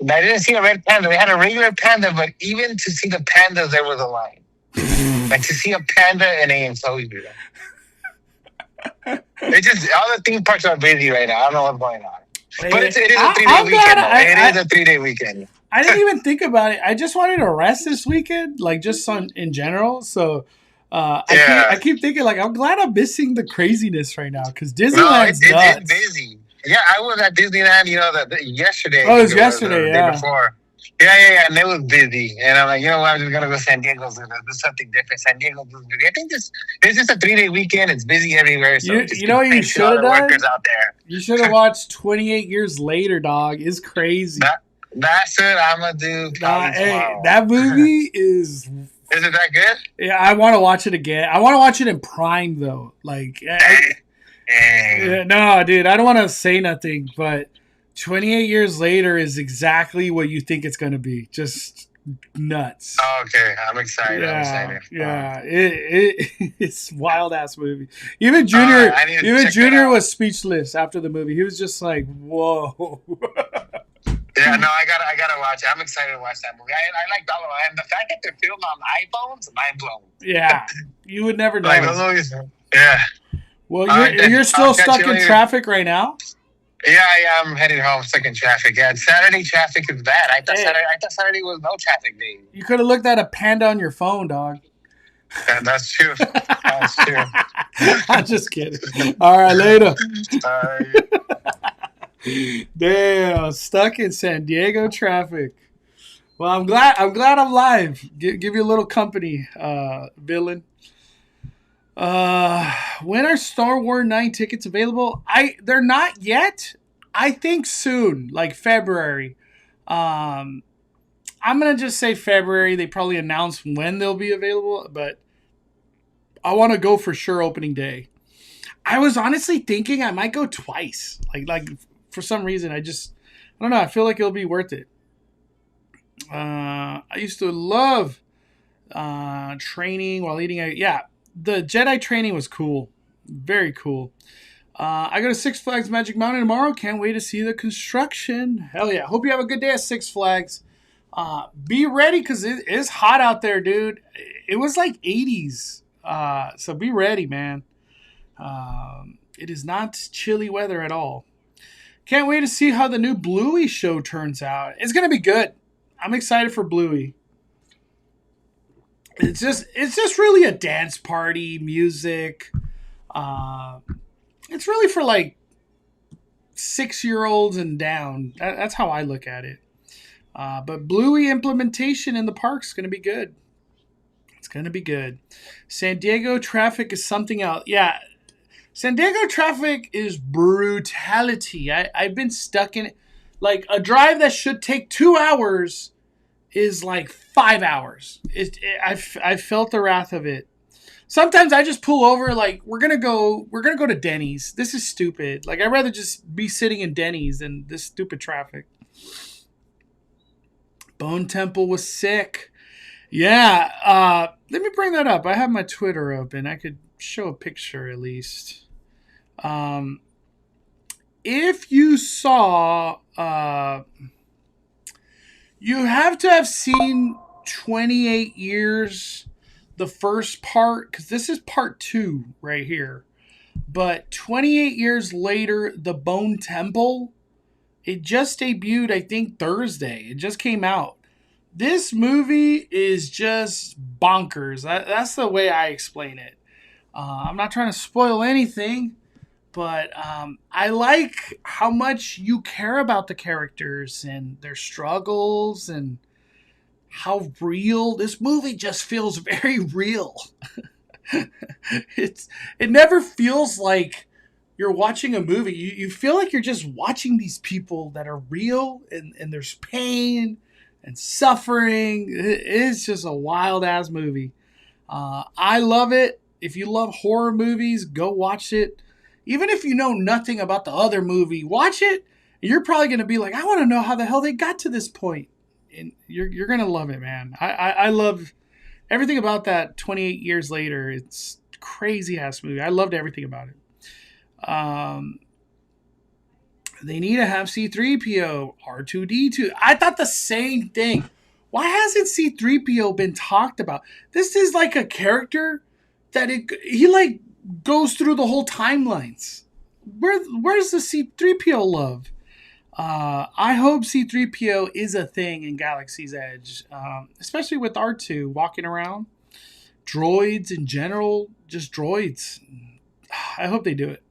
[SPEAKER 2] I didn't see a red panda. They had a regular panda, but even to see the pandas, there was a line. Like to see a panda and a enclosure. It just all the theme parks are busy right now. I don't know what's going on. But it is a 3-day weekend. It is a 3-day weekend.
[SPEAKER 1] I didn't even think about it. I just wanted to rest this weekend, like just in general. So I keep thinking, like, I'm glad I'm missing the craziness right now because Disneyland's nuts.
[SPEAKER 2] It's busy. Yeah, I was at Disneyland, yesterday.
[SPEAKER 1] Oh, it was yesterday,
[SPEAKER 2] the day before. Yeah, and it was busy. And I'm like, I'm just going to go to San Diego. So do something different. San Diego is busy. I think it's just a 3-day weekend. It's busy everywhere. So
[SPEAKER 1] you know what you should have done?
[SPEAKER 2] Workers out there.
[SPEAKER 1] You should have watched 28 Years Later, dog. It's crazy.
[SPEAKER 2] That's what I'm going to do.
[SPEAKER 1] That movie is...
[SPEAKER 2] Is it that good?
[SPEAKER 1] Yeah, I want to watch it again. I want to watch it in Prime, though. Like... no, dude, I don't want to say nothing, but 28 Years Later is exactly what you think it's going to be. Just nuts.
[SPEAKER 2] Oh, okay. I'm excited.
[SPEAKER 1] Yeah. It's wild ass movie. Even Junior was speechless after the movie. He was just like, whoa.
[SPEAKER 2] Yeah, no, I gotta watch it. I'm excited to watch that movie. I like all of it. And the fact that they're filmed on iPhones, mind blown.
[SPEAKER 1] Yeah. You would never know.
[SPEAKER 2] Like those movies. Yeah.
[SPEAKER 1] Well, you're still stuck in traffic right now?
[SPEAKER 2] Yeah, I'm headed home, stuck in traffic. Yeah, Saturday traffic is bad. I thought Saturday was no traffic day.
[SPEAKER 1] You could have looked at a panda on your phone, dog.
[SPEAKER 2] That's true. That's true.
[SPEAKER 1] I'm just kidding. All right, later. Damn, stuck in San Diego traffic. Well, I'm glad I'm live. Give you a little company, villain. When are Star Wars 9 tickets available? They're not yet. I think soon, like February. I'm gonna just say February. They probably announce when they'll be available, but I want to go for sure opening day. I was honestly thinking I might go twice. Like for some reason, I don't know. I feel like it'll be worth it. I used to love training while eating. The Jedi training was cool. Very cool. I go to Six Flags Magic Mountain tomorrow. Can't wait to see the construction. Hell yeah. Hope you have a good day at Six Flags. Be ready because it is hot out there, dude. It was like 80s. So be ready, man. It is not chilly weather at all. Can't wait to see how the new Bluey show turns out. It's going to be good. I'm excited for Bluey. It's just really a dance party, music. It's really for like 6-year-olds and down. That's how I look at it. But Bluey implementation in the park's is going to be good. It's going to be good. San Diego traffic is something else. Yeah, San Diego traffic is brutality. I've been stuck in it. Like a drive that should take 2 hours is like 5 hours. I felt the wrath of it. Sometimes I just pull over like we're gonna go to Denny's. This is stupid. Like I'd rather just be sitting in Denny's than this stupid traffic. Bone Temple was sick. Yeah. Let me bring that up. I have my Twitter open. I could show a picture at least. If you saw you have to have seen 28 Years, the first part, because this is part 2 right here. But 28 Years Later, The Bone Temple, it just debuted, I think, Thursday. It just came out. This movie is just bonkers. That's the way I explain it. I'm not trying to spoil anything, but I like how much you care about the characters and their struggles and how real this movie just feels. Very real. It never feels like you're watching a movie. You feel like you're just watching these people that are real and there's pain and suffering. It's just a wild ass movie. I love it. If you love horror movies, go watch it. Even if you know nothing about the other movie, watch it. You're probably going to be like, I want to know how the hell they got to this point. and you're gonna love it, man. I love everything about that. 28 years later, it's crazy ass movie. I loved everything about it. They need to have C3PO, R2D2. I thought the same thing. Why hasn't C3PO been talked about? This is like a character that he like goes through the whole timelines. Where's the C3PO love? I hope C3PO is a thing in Galaxy's Edge, especially with R2 walking around. Droids in general, just droids. I hope they do it.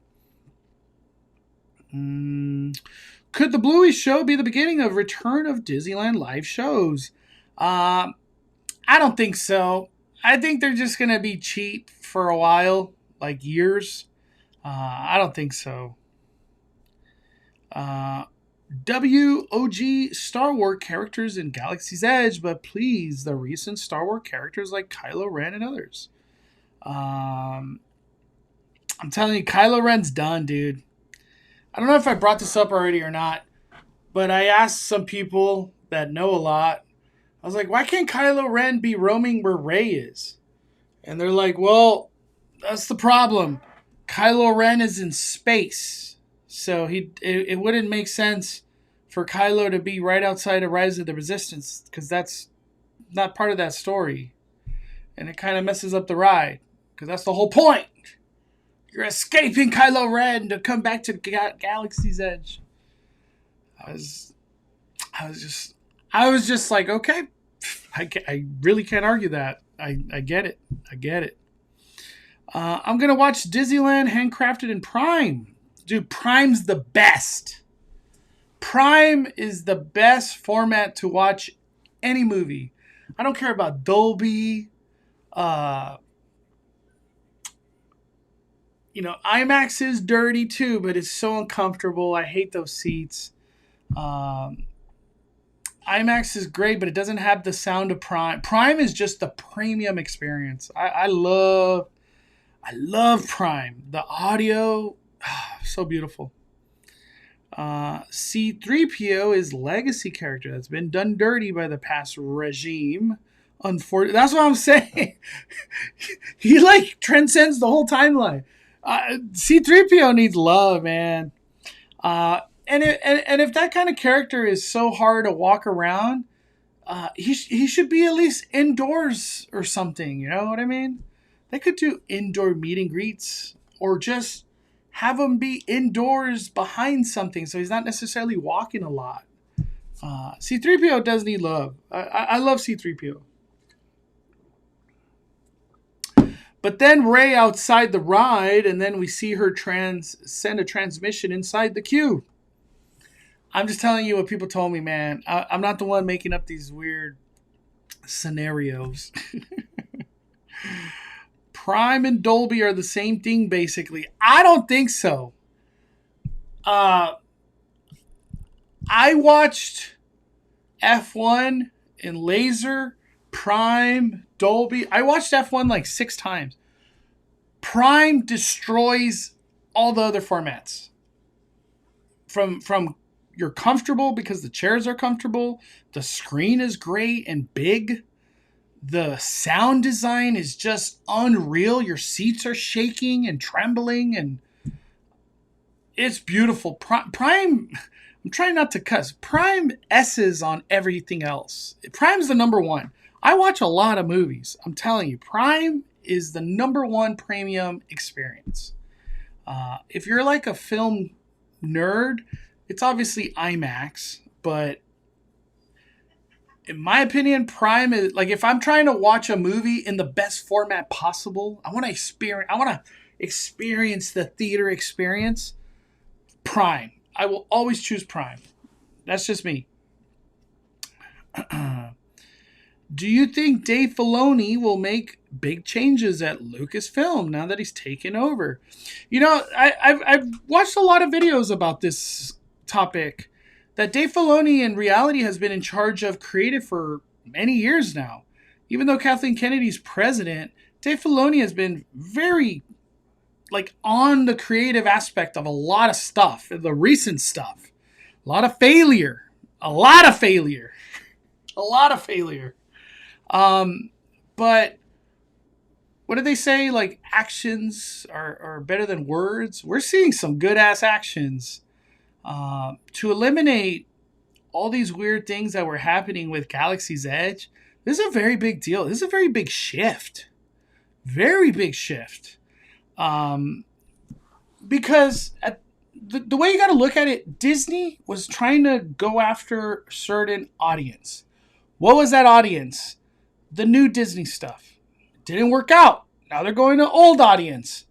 [SPEAKER 1] Could the Bluey show be the beginning of return of Disneyland live shows? I don't think so. I think they're just going to be cheap for a while, like years. I don't think so. WOG Star Wars characters in Galaxy's Edge, but please, the recent Star Wars characters like Kylo Ren and others. I'm telling you, Kylo Ren's done, dude. I don't know if I brought this up already or not, but I asked some people that know a lot. I was like, why can't Kylo Ren be roaming where Rey is? And they're like, well, that's the problem. Kylo Ren is in space. So it wouldn't make sense for Kylo to be right outside of Rise of the Resistance because that's not part of that story. And it kind of messes up the ride because that's the whole point. You're escaping Kylo Ren to come back to Galaxy's Edge. I was just like, okay, I really can't argue that. I get it. I get it. I'm going to watch Disneyland Handcrafted in Prime. Dude, Prime's the best. Prime is the best format to watch any movie. I don't care about Dolby. IMAX is dirty too, but it's so uncomfortable. I hate those seats. IMAX is great, but it doesn't have the sound of Prime. Prime is just the premium experience. I love Prime. The audio, so beautiful. C3PO is legacy character that's been done dirty by the past regime. Unfortunately, that's what I'm saying. He like transcends the whole timeline. C3PO needs love, man. And if that kind of character is so hard to walk around, he should be at least indoors or something. You know what I mean? They could do indoor meet and greets or just have him be indoors behind something so he's not necessarily walking a lot. C3PO does need love. I love C3PO. But then Rey outside the ride, and then we see her send a transmission inside the queue. I'm just telling you what people told me, man. I'm not the one making up these weird scenarios. Prime and Dolby are the same thing, basically. I don't think so. I watched F1 in laser, Prime, Dolby. I watched F1 like 6 times. Prime destroys all the other formats. From you're comfortable because the chairs are comfortable. The screen is great and big. The sound design is just unreal. Your seats are shaking and trembling and it's beautiful. Prime, I'm trying not to cuss. Prime S's on everything else. Prime's the number one. I watch a lot of movies. I'm telling you, Prime is the number one premium experience. If you're like a film nerd, it's obviously IMAX, but in my opinion, Prime is like if I'm trying to watch a movie in the best format possible, I want to experience the theater experience. Prime. I will always choose Prime. That's just me. Do you think Dave Filoni will make big changes at Lucasfilm now that he's taken over? You know, I've watched a lot of videos about this topic, that Dave Filoni in reality has been in charge of creative for many years now. Even though Kathleen Kennedy's president, Dave Filoni has been very like on the creative aspect of a lot of stuff, the recent stuff. A lot of failure. A lot of failure. Um, but what did they say? Like actions are better than words. We're seeing some good ass actions to eliminate all these weird things that were happening with Galaxy's Edge. This is a very big deal. This is a very big shift. Very big shift. Um, because the way you got to look at it, Disney was trying to go after a certain audience. What was that audience? The new Disney stuff. Didn't work out. Now they're going to old audience.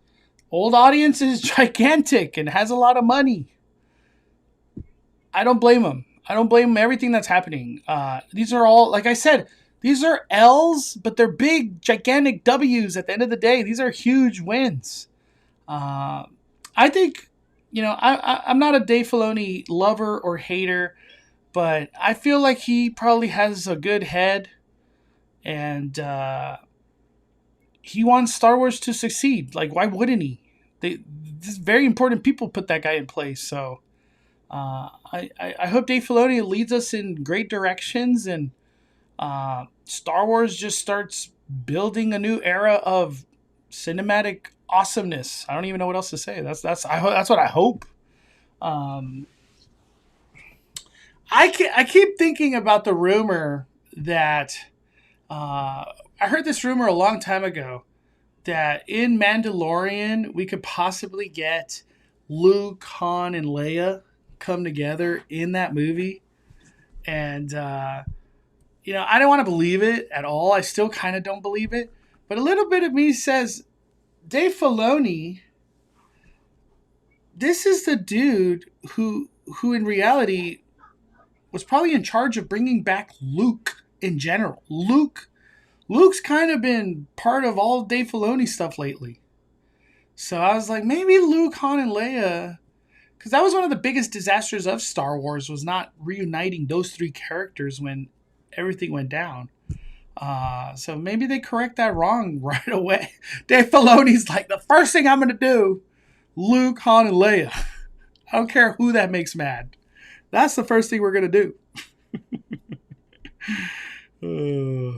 [SPEAKER 1] Old audience is gigantic and has a lot of money. I don't blame them. I don't blame them everything that's happening. These are all, like I said, these are L's, but they're big, gigantic W's at the end of the day. These are huge wins. I think, I'm not a Dave Filoni lover or hater, but I feel like he probably has a good head, and he wants Star Wars to succeed. Like, why wouldn't he? This very important people put that guy in place. So I hope Dave Filoni leads us in great directions, and Star Wars just starts building a new era of cinematic awesomeness. I don't even know what else to say. That's what I hope. Um, I keep thinking about the rumor that I heard this rumor a long time ago that in Mandalorian we could possibly get Luke, Han, and Leia come together in that movie, and I don't want to believe it at all. I still kind of don't believe it, but a little bit of me says Dave Filoni. This is the dude who in reality was probably in charge of bringing back Luke in general. Luke's kind of been part of all Dave Filoni stuff lately. So I was like, maybe Luke, Han, and Leia, because that was one of the biggest disasters of Star Wars, was not reuniting those three characters when everything went down. So maybe they correct that wrong right away. Dave Filoni's like, the first thing I'm going to do, Luke, Han, and Leia. I don't care who that makes mad. That's the first thing we're going to do.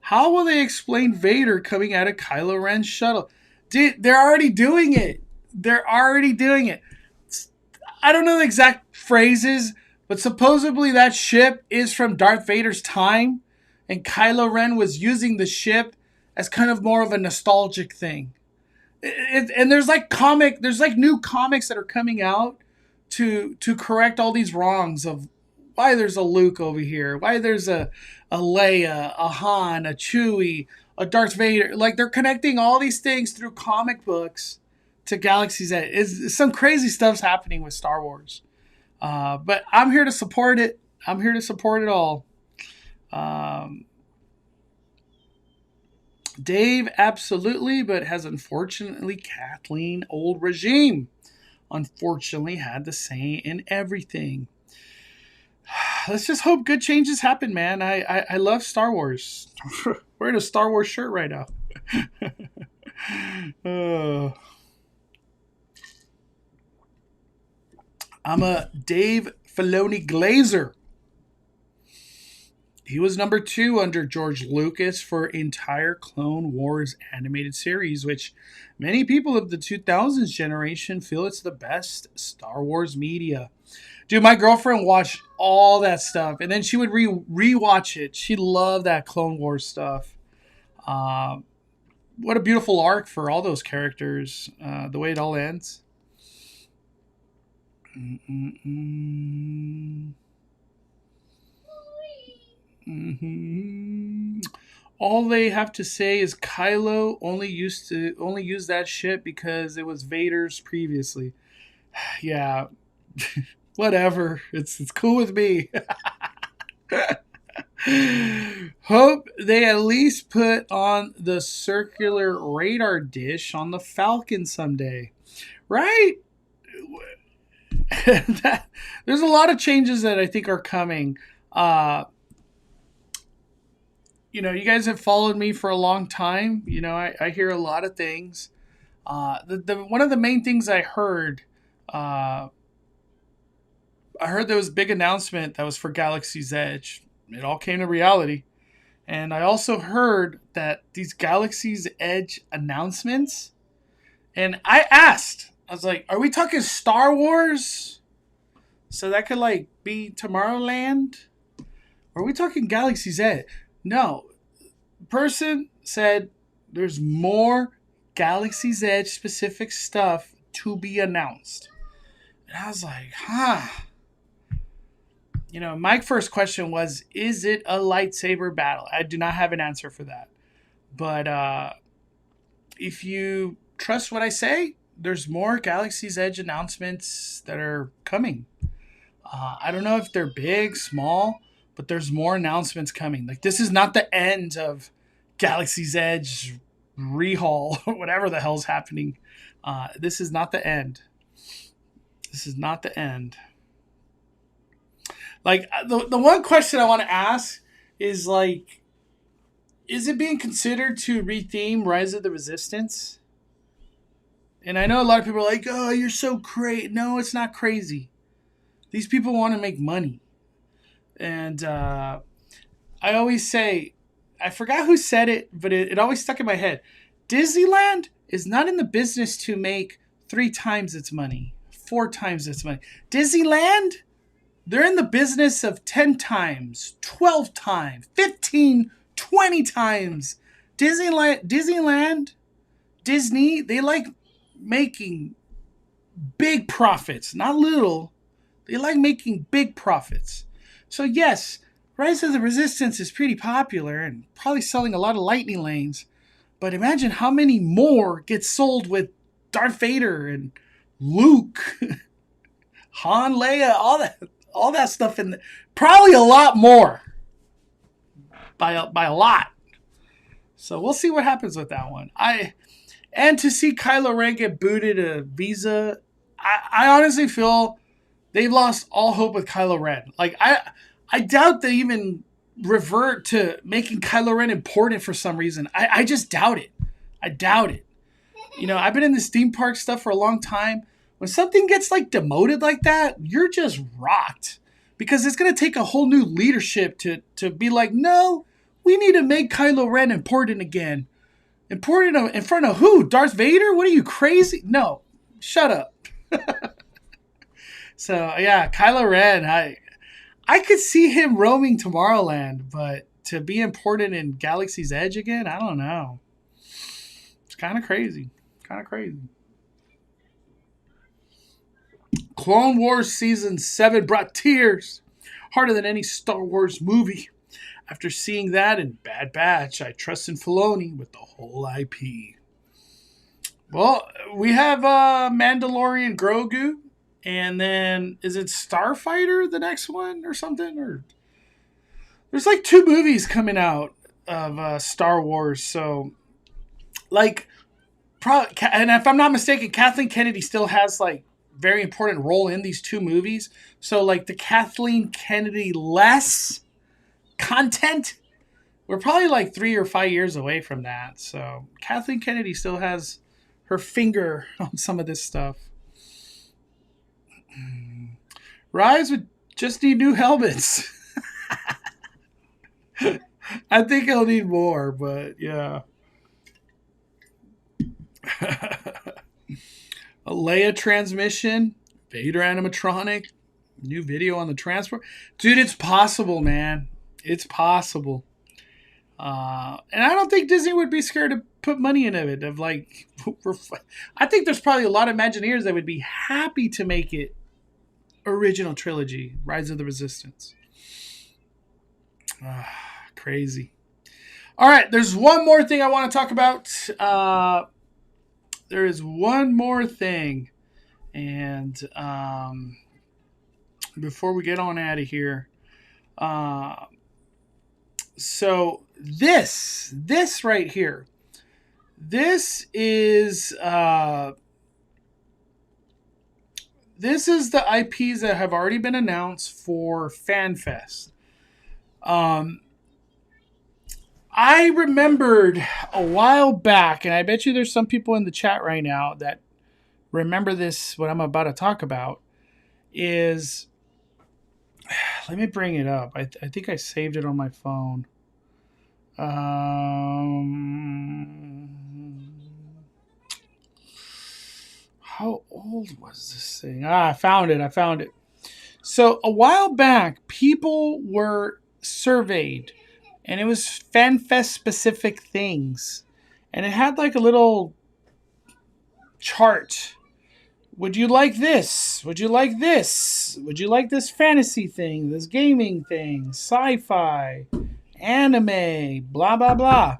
[SPEAKER 1] How will they explain Vader coming out of Kylo Ren's shuttle? Dude, they're already doing it. I don't know the exact phrases, but supposedly that ship is from Darth Vader's time, and Kylo Ren was using the ship as kind of more of a nostalgic thing. And there's new comics that are coming out to correct all these wrongs of why there's a Luke over here, why there's a Leia, a Han, a Chewie, a Darth Vader. Like, they're connecting all these things through comic books to Galaxy's Edge. Some crazy stuff's happening with Star Wars. But I'm here to support it. I'm here to support it all. Dave, absolutely, but has unfortunately Kathleen old regime. Unfortunately, had the say in everything. Let's just hope good changes happen, man. I love Star Wars. Wearing a Star Wars shirt right now. I'm a Dave Filoni glazer. He was number 2 under George Lucas for entire Clone Wars animated series, which many people of the 2000s generation feel it's the best Star Wars media. Dude, my girlfriend watched all that stuff, and then she would rewatch it. She loved that Clone Wars stuff. What a beautiful arc for all those characters. The way it all ends. All they have to say is Kylo only used that ship because it was Vader's previously. Yeah. Whatever. It's cool with me. Hope they at least put on the circular radar dish on the Falcon someday. Right? There's a lot of changes that I think are coming. You guys have followed me for a long time. I hear a lot of things. One of the main things I heard there was a big announcement that was for Galaxy's Edge. it all came to reality. And I also heard that these Galaxy's Edge announcements, and I asked, I was like, are we talking Star Wars? So that could like be Tomorrowland? Or are we talking Galaxy's Edge? No. Person said there's more Galaxy's Edge specific stuff to be announced. And I was like, my first question was, is it a lightsaber battle? I do not have an answer for that. But if you trust what I say, there's more Galaxy's Edge announcements that are coming. I don't know if they're big, small, but there's more announcements coming. Like, this is not the end of Galaxy's Edge rehaul or whatever the hell's happening. This is not the end. This is not the end. Like, the one question I want to ask is, like, is it being considered to retheme Rise of the Resistance? And I know a lot of people are like, oh, you're so crazy. No, it's not crazy. These people want to make money. And I always say, I forgot who said it, but it always stuck in my head. Disneyland is not in the business to make 3 times its money, 4 times its money. Disneyland, they're in the business of 10 times, 12 times, 15, 20 times. Disney, they like making big profits, not little. They like making big profits. So yes, Rise of the Resistance is pretty popular and probably selling a lot of lightning lanes. But imagine how many more get sold with Darth Vader and Luke, Han, Leia, all that stuff in there. Probably a lot more. By a lot. So we'll see what happens with that one. And to see Kylo Ren get booted a visa, I honestly feel they've lost all hope with Kylo Ren. Like, I doubt they even revert to making Kylo Ren important for some reason. I just doubt it. I doubt it. I've been in this theme park stuff for a long time. When something gets like demoted like that, you're just rocked. Because it's going to take a whole new leadership to be like, no, we need to make Kylo Ren important again. Important in front of who? Darth Vader? What are you, crazy? No, shut up. So, yeah, Kylo Ren, I could see him roaming Tomorrowland, but to be important in Galaxy's Edge again, I don't know. It's kind of crazy. Clone Wars Season 7 brought tears, harder than any Star Wars movie. After seeing that in Bad Batch, I trust in Filoni with the whole IP. Well, we have Mandalorian Grogu, and then is it Starfighter the next one or something? Or there's like 2 movies coming out of Star Wars. So, like, and if I'm not mistaken, Kathleen Kennedy still has like very important role in these 2 movies. So, like, the Kathleen Kennedy less content, we're probably like 3 or 5 years away from that. So Kathleen Kennedy still has her finger on some of this stuff. Rise would just need new helmets. I think he'll need more, but yeah. A Leia transmission, Vader animatronic, new video on the transport. Dude, it's possible, man. It's possible. And I don't think Disney would be scared to put money into it. I think there's probably a lot of Imagineers that would be happy to make it original trilogy, Rise of the Resistance. Crazy. All right, there's one more thing I want to talk about. There is one more thing. And before we get on out of here, so this right here, this is the IPs that have already been announced for FanFest. I remembered a while back, and I bet you there's some people in the chat right now that remember this, what I'm about to talk about, is let me bring it up. I think I saved it on my phone. How old was this thing? I found it. I found it. So a while back, people were surveyed, and it was FanFest specific things, and it had like a little chart. Would you like this? Would you like this? Would you like this fantasy thing? This gaming thing? Sci-fi, anime, blah blah blah.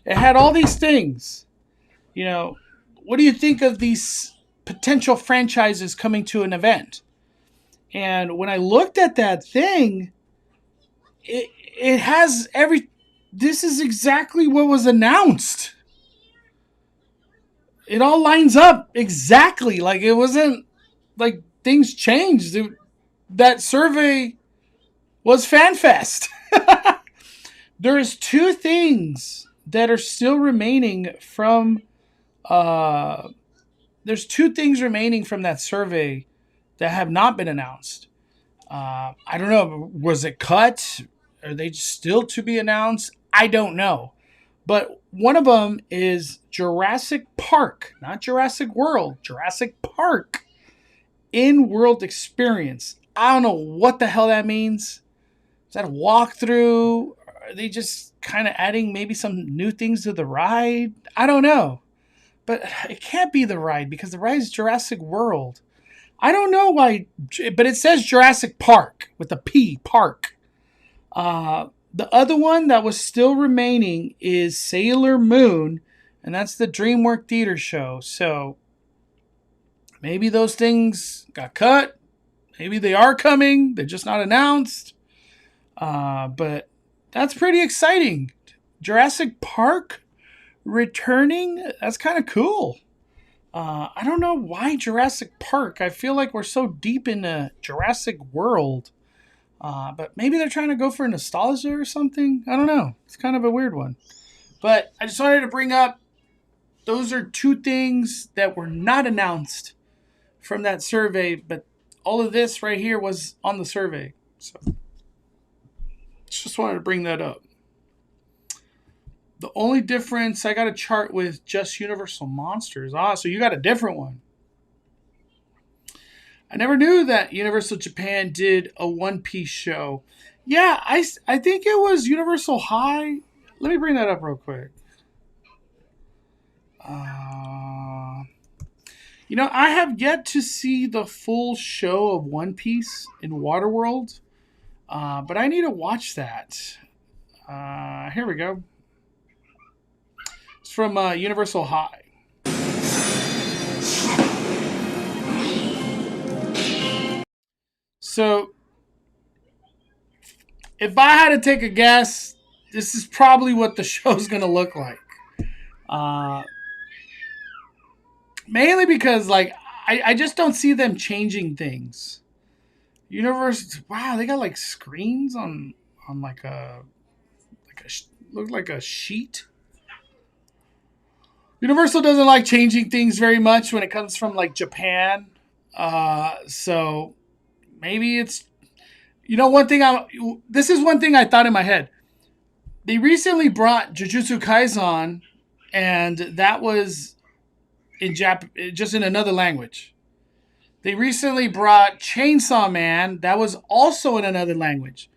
[SPEAKER 1] It had all these things. You know, what do you think of these potential franchises coming to an event? And when I looked at that thing, it has every. This is exactly what was announced. It all lines up exactly. Like it wasn't like things changed. That survey was FanFest. There's two things that are still remaining from. There's two things remaining from that survey that have not been announced. I don't know. Was it cut? Are they still to be announced? I don't know. But one of them is Jurassic Park, not Jurassic World, Jurassic Park in world experience. I don't know what the hell that means. Is that a walkthrough? Are they just kind of adding maybe some new things to the ride? I don't know. But it can't be the ride because the ride is Jurassic World. I don't know why, but it says Jurassic Park with a P, Park. The other one that was still remaining is Sailor Moon, and that's the DreamWorks Theater show. So maybe those things got cut. Maybe they are coming. They're just not announced. But that's pretty exciting. Jurassic Park returning. That's kind of cool. I don't know why Jurassic Park. I feel like we're so deep into Jurassic World. But maybe they're trying to go for nostalgia or something. I don't know. It's kind of a weird one. But I just wanted to bring up those are two things that were not announced from that survey. But all of this right here was on the survey. So just wanted to bring that up. The only difference, I got a chart with just Universal Monsters. So you got a different one. I never knew that Universal Japan did a One Piece show. Yeah, I think it was Universal High. Let me bring that up real quick. I have yet to see the full show of One Piece in Waterworld, but I need to watch that. Here we go. It's from Universal High. So, if I had to take a guess, this is probably what the show's going to look like. Mainly because, like, I just don't see them changing things. Wow, they got like screens on like look like a sheet. Universal doesn't like changing things very much when it comes from like Japan. So maybe it's this is one thing I thought in my head. They recently brought Jujutsu Kaisen, and that was in just in another language. They recently brought Chainsaw Man, that was also in another language.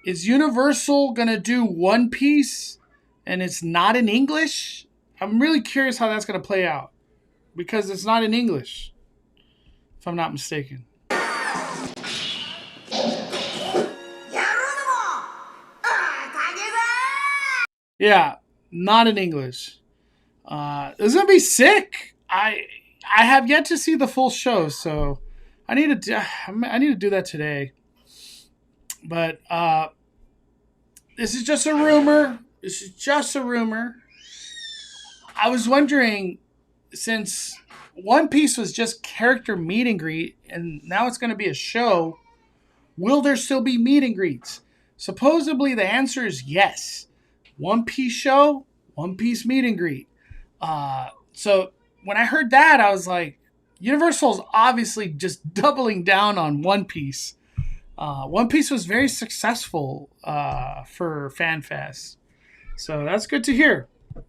[SPEAKER 1] Is Universal gonna do One Piece and it's not in English? I'm really curious how that's gonna play out because it's not in English, if I'm not mistaken. Yeah, not in English. It's gonna be sick. I have yet to see the full show, so I need to do that today. But this is just a rumor. I was wondering, since One Piece was just character meet and greet, and now it's going to be a show, will there still be meet and greets? Supposedly, the answer is yes. One Piece show, One Piece meet and greet. So when I heard that, I was like, Universal's obviously just doubling down on One Piece. One Piece was very successful for FanFest. So that's good to hear.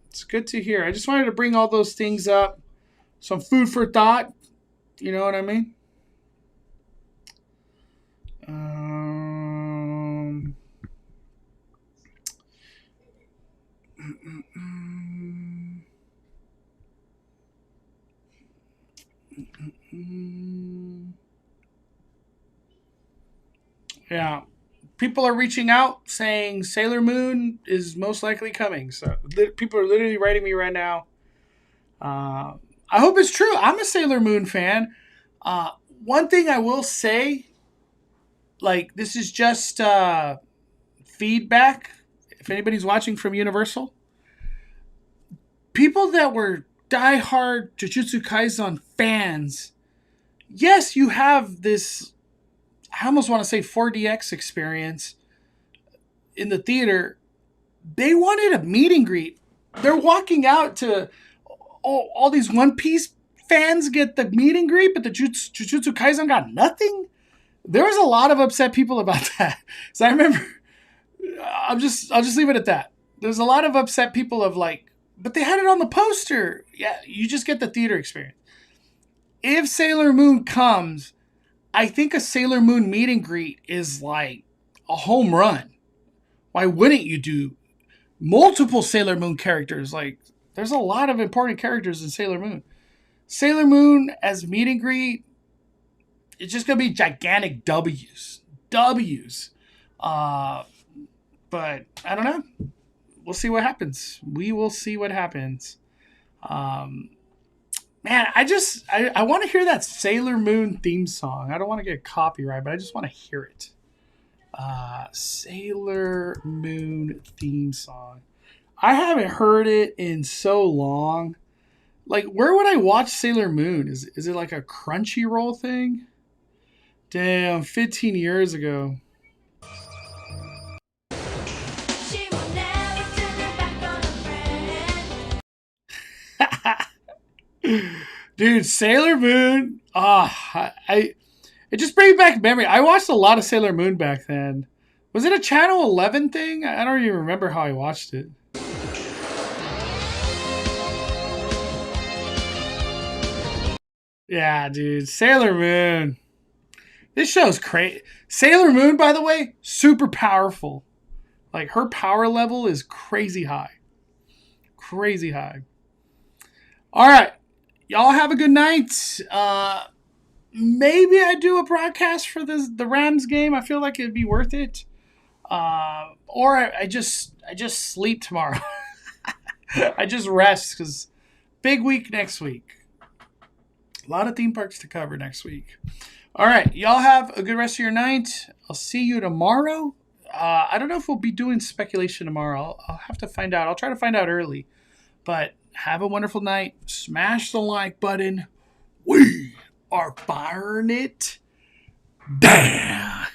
[SPEAKER 1] It's good to hear. I just wanted to bring all those things up. Some food for thought. You know what I mean? Um, yeah. People are reaching out saying Sailor Moon is most likely coming. So people are literally writing me right now. I hope it's true. I'm a Sailor Moon fan. Uh, One thing I will say, like, this is just feedback. If anybody's watching from Universal, people that were diehard Jujutsu Kaisen fans, yes, you have this, I almost want to say 4DX experience in the theater. They wanted a meet and greet. They're walking out to all these One Piece fans get the meet and greet, but the Jujutsu Kaisen got nothing. There was a lot of upset people about that. So I remember, I'll just leave it at that. There's a lot of upset people of like, but they had it on the poster. Yeah, you just get the theater experience. If Sailor Moon comes, I think a Sailor Moon meet and greet is like a home run. Why wouldn't you do multiple Sailor Moon characters? Like, there's a lot of important characters in Sailor Moon. Sailor Moon as meet and greet, it's just going to be gigantic W's. W's. But I don't know. We'll see what happens. We will see what happens. Man, I want to hear that Sailor Moon theme song. I don't want to get copyright, but I just want to hear it. Sailor Moon theme song. I haven't heard it in so long. Like, where would I watch Sailor Moon? Is it like a Crunchyroll thing? Damn, 15 years ago.
[SPEAKER 3] She will never turn her back on her friend.
[SPEAKER 1] Dude, Sailor Moon. It just brings back memory. I watched a lot of Sailor Moon back then. Was it a Channel 11 thing? I don't even remember how I watched it. Yeah, dude, Sailor Moon. This show's crazy. Sailor Moon, by the way, super powerful. Like, her power level is crazy high. Crazy high. All right. Y'all have a good night. Maybe I do a broadcast for the Rams game. I feel like it'd be worth it. Or I just sleep tomorrow. I just rest because big week next week. A lot of theme parks to cover next week. All right. Y'all have a good rest of your night. I'll see you tomorrow. I don't know if we'll be doing speculation tomorrow. I'll have to find out. I'll try to find out early. But have a wonderful night. Smash the like button. We are firing it down.